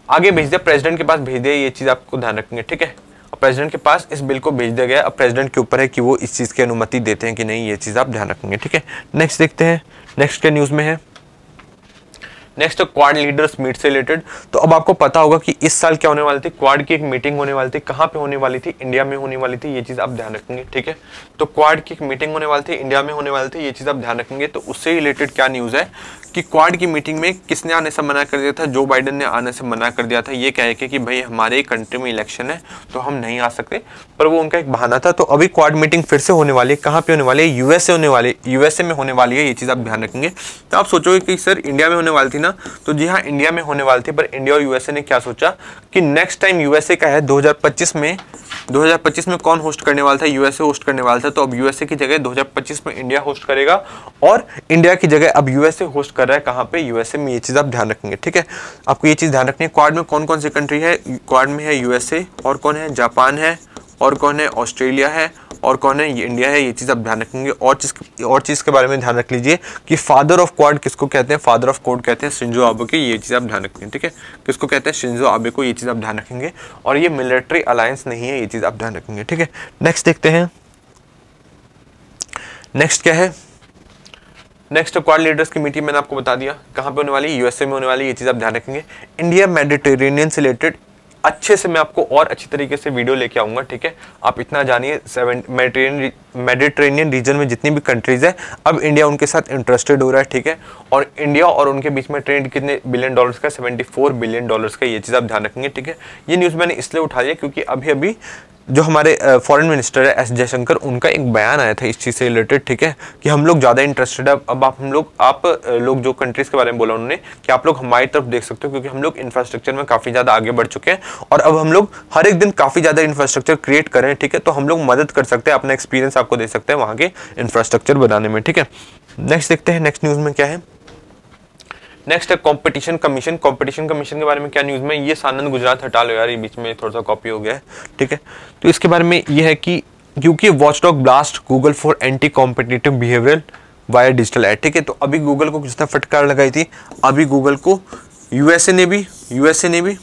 आगे भेज दिया, प्रेसिडेंट के पास भेज दिया, ये चीज आपको ध्यान रखेंगे, ठीक है। और प्रेसिडेंट के पास इस बिल को भेज दिया गया। अब प्रेसिडेंट के ऊपर है कि वो इस चीज की अनुमति देते हैं कि नहीं, ये चीज आप ध्यान रखेंगे, ठीक है। नेक्स्ट देखते हैं। नेक्स्ट क्या न्यूज में है? नेक्स्ट क्वाड लीडर्स मीट से रिलेटेड। तो अब आपको पता होगा कि इस साल क्या होने वाली थी? क्वाड की एक मीटिंग होने वाली थी। कहाँ पे होने वाली थी? इंडिया में होने वाली थी, ये चीज आप ध्यान रखेंगे, ठीक है। तो क्वाड की एक मीटिंग होने वाली थी, इंडिया में होने वाली थी, ये चीज आप ध्यान रखेंगे। तो उससे रिलेटेड क्या न्यूज है कि क्वाड की मीटिंग में किसने आने से मना कर दिया था? जो बाइडेन ने आने से मना कर दिया था, ये कह के कि भाई हमारे कंट्री में इलेक्शन है तो हम नहीं आ सकते। पर वो उनका एक बहाना था। तो अभी क्वाड मीटिंग फिर से होने वाली है। कहाँ पे होने वाली है? यूएसए में होने वाली है, ये चीज आप ध्यान रखेंगे। तो आप सोचोगे कि सर इंडिया में होने वाली थी ना, तो जी हाँ इंडिया में होने वाली थी, पर इंडिया और यूएसए ने क्या सोचा कि नेक्स्ट टाइम यूएसए का है 2025 में कौन होस्ट करने वाला था, यूएसए होस्ट करने वाला था। तो अब यूएसए की जगह 2025 में इंडिया होस्ट करेगा और इंडिया की जगह अब यूएसए होस्ट कर रहा है कहाँ पे, यूएसए में। ये चीज़ आप ध्यान रखेंगे, ठीक है। आपको ये चीज़ ध्यान रखनी है। क्वाड में कौन कौन सी कंट्री है, क्वाड में है यूएसए, और कौन है, जापान है, और कौन है, ऑस्ट्रेलिया है, और कौन है, ये इंडिया है। ये चीज़ आप ध्यान रखेंगे। और चीज़ के बारे में ध्यान रख लीजिए कि फादर ऑफ क्वाड किसको कहते हैं, फादर ऑफ क्वाड कहते हैं शिंजो आबे के। ये चीज़ आप ध्यान रखेंगे, ठीक है। किसको कहते हैं, शिंजो आबे को। ये चीज़ आप ध्यान रखेंगे। और ये मिलिट्री अलायंस नहीं है, ये चीज़ आप ध्यान रखेंगे, ठीक है। नेक्स्ट देखते हैं, नेक्स्ट क्या है। नेक्स्ट क्वाड लीडर्स की मीटिंग मैंने आपको बता दिया कहाँ पे होने वाली है, यूएसए में होने वाली है। ये चीज़ आप ध्यान रखेंगे। इंडिया मेडिटेरेनियन से रिलेटेड अच्छे से मैं आपको और अच्छी तरीके से वीडियो लेके आऊंगा, ठीक है। आप इतना जानिए, मेडिटेरेनियन रीजन में जितनी भी कंट्रीज है, अब इंडिया उनके साथ इंटरेस्टेड हो रहा है, ठीक है। और इंडिया और उनके बीच में ट्रेड कितने बिलियन डॉलर्स का, 74 बिलियन डॉलर्स का। ये चीज़ आप ध्यान रखेंगे, ठीक है। ये न्यूज़ मैंने इसलिए उठा लिया क्योंकि अभी अभी जो हमारे फॉरेन मिनिस्टर है एस जयशंकर, उनका एक बयान आया था इस चीज़ से रिलेटेड, ठीक है, कि हम लोग ज़्यादा इंटरेस्टेड है। अब आप लोग जो कंट्रीज़ के बारे में बोला उन्होंने कि आप लोग हमारी तरफ देख सकते हो, क्योंकि हम लोग इंफ्रास्ट्रक्चर में काफ़ी ज़्यादा आगे बढ़ चुके हैं और अब हम लोग हर एक दिन काफ़ी ज़्यादा इंफ्रास्ट्रक्चर क्रिएट कर रहे हैं, ठीक है। तो हम लोग मदद कर सकते हैं, अपना एक्सपीरियंस आपको दे सकते हैं वहाँ के इंफ्रास्ट्रक्चर बनाने में, ठीक है। नेक्स्ट देखते हैं, नेक्स्ट न्यूज़ में क्या है। नेक्स्ट है कंपटीशन कमीशन। कंपटीशन कमीशन के बारे में क्या न्यूज़ में, ये सानंद गुजरात हटा लो यार, ये बीच में थोड़ा सा कॉपी हो गया है, ठीक है। तो इसके बारे में ये है कि क्योंकि watchdog blast Google for anti competitive behaviour via digital ad, ठीक है। तो अभी गूगल को जितना फटकार लगाई थी, अभी गूगल को यूएसए ने भी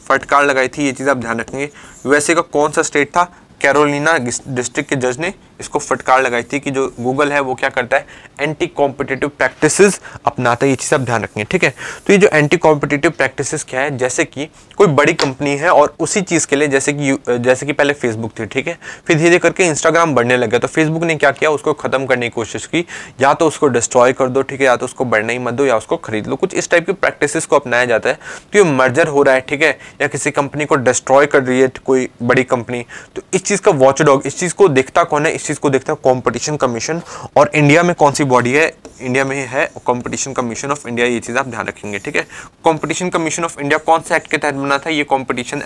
फटकार लगाई थी। ये चीज़ आप ध्यान रखेंगे। यूएसए का कौन सा स्टेट था, कैरोलिना डिस्ट्रिक्ट के जज ने इसको फटकार लगाई थी कि जो गूगल है वो क्या करता है, एंटी कॉम्पिटिटिव प्रैक्टिसेस अपनाता है। ये चीज़ आप ध्यान रखेंगे, ठीक है। तो ये जो एंटी कॉम्पिटिटिव प्रैक्टिसेस क्या है, जैसे कि कोई बड़ी कंपनी है और उसी चीज़ के लिए जैसे कि पहले फेसबुक थी, ठीक है, फिर धीरे करके इंस्टाग्राम बढ़ने लगा, तो फेसबुक ने क्या किया, उसको खत्म करने की कोशिश की, या तो उसको डिस्ट्रॉय कर दो, ठीक है, या तो उसको बढ़ने ही मत दो, या उसको खरीद लो। कुछ इस टाइप की प्रैक्टिसेस को अपनाया जाता है। तो ये मर्जर हो रहा है, ठीक है, या किसी कंपनी को डिस्ट्रॉय कर रही है कोई बड़ी कंपनी, तो इस चीज़ का वॉचडॉग, इस चीज़ को देखता कौन है, इस चीज़ को देखता है कंपटीशन कमीशन। और इंडिया में कौन सी बॉडी है, इंडिया में है कंपटीशन कमीशन ऑफ इंडिया। ये चीज़ आप ध्यान रखेंगे, ठीक है। कंपटीशन कमीशन ऑफ इंडिया कौन से एक्ट के तहत बना था, ये कंपटीशन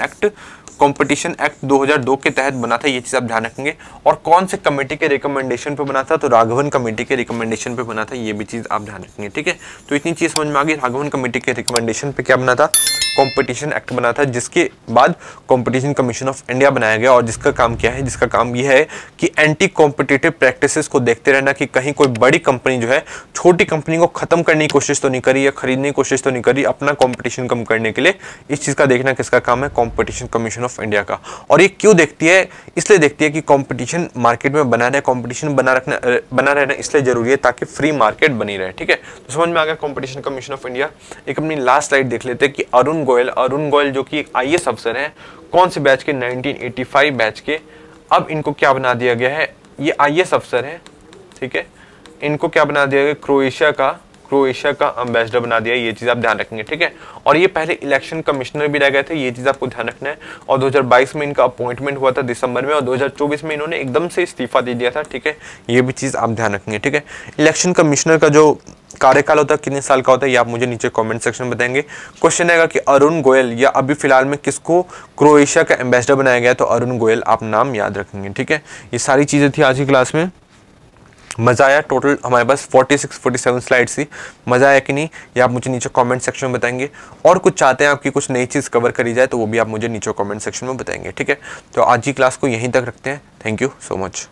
एक्ट 2002 के तहत बना था। ये चीज़ आप ध्यान रखेंगे। और कौन से कमेटी के रिकमेंडेशन पे बना था, तो राघवन कमेटी के रिकमेंडेशन पे बना था। ये भी चीज़ आप ध्यान रखेंगे, ठीक है। तो इतनी चीज़ समझ में आ गई। राघवन कमेटी के रिकमेंडेशन पे क्या बना था, कंपटीशन एक्ट बना था, जिसके बाद कंपटीशन कमीशन ऑफ इंडिया बनाया गया। और जिसका काम क्या है, जिसका काम ये है कि एंटी कॉम्पिटिटिव प्रैक्टिसेस को देखते रहना कि कहीं कोई बड़ी कंपनी जो है छोटी कंपनी को खत्म करने की कोशिश तो नहीं करी या खरीदने की कोशिश तो नहीं करी, अपना कंपटीशन कम करने के लिए। इस चीज़ का देखना किसका काम है, कंपटीशन कमीशन ऑफ इंडिया का। और ये क्यों देखती है, इसलिए देखती है कि कंपटीशन मार्केट में बना रहे, कंपटीशन बना रहना इसलिए जरूरी है ताकि फ्री मार्केट बनी रहे, ठीक है। तो समझ में आ गया कंपटीशन कमीशन ऑफ इंडिया। एक अपनी लास्ट स्लाइड देख लेते हैं कि अरुण गोयल जो कि एक आईएएस अफसर हैं, कौन से बैच के, 1985 बैच के। अब इनको क्या बना दिया गया है, ये आईएएस अफसर है, ठीक है, इनको क्या बना दिया गया, क्रोएशिया का एम्बेसडर बना दिया। ये चीज़ आप ध्यान रखेंगे, ठीक है। और ये पहले इलेक्शन कमिश्नर भी रह गए थे, ये चीज़ आपको ध्यान रखना है। और 2022 में इनका अपॉइंटमेंट हुआ था दिसंबर में, और 2024 में इन्होंने एकदम से इस्तीफा दे दिया था, ठीक है। ये भी चीज़ आप ध्यान रखेंगे, ठीक है। इलेक्शन कमिश्नर का जो कार्यकाल होता है कितने साल का होता है, ये आप मुझे नीचे कमेंट सेक्शन में बताएंगे। क्वेश्चन आएगा कि अरुण गोयल या अभी फिलहाल में किसको क्रोएशिया का एम्बेसडर बनाया गया, तो अरुण गोयल आप नाम याद रखेंगे, ठीक है। ये सारी चीज़ें थी आज की क्लास में। मज़ा आया। टोटल हमारे पास 46-47 स्लाइड्स थी। मज़ा आया कि नहीं, ये आप मुझे नीचे कमेंट सेक्शन में बताएंगे। और कुछ चाहते हैं आपकी कुछ नई चीज़ कवर करी जाए, तो वो भी आप मुझे नीचे कमेंट सेक्शन में बताएंगे, ठीक है। तो आज की क्लास को यहीं तक रखते हैं। Thank you so much.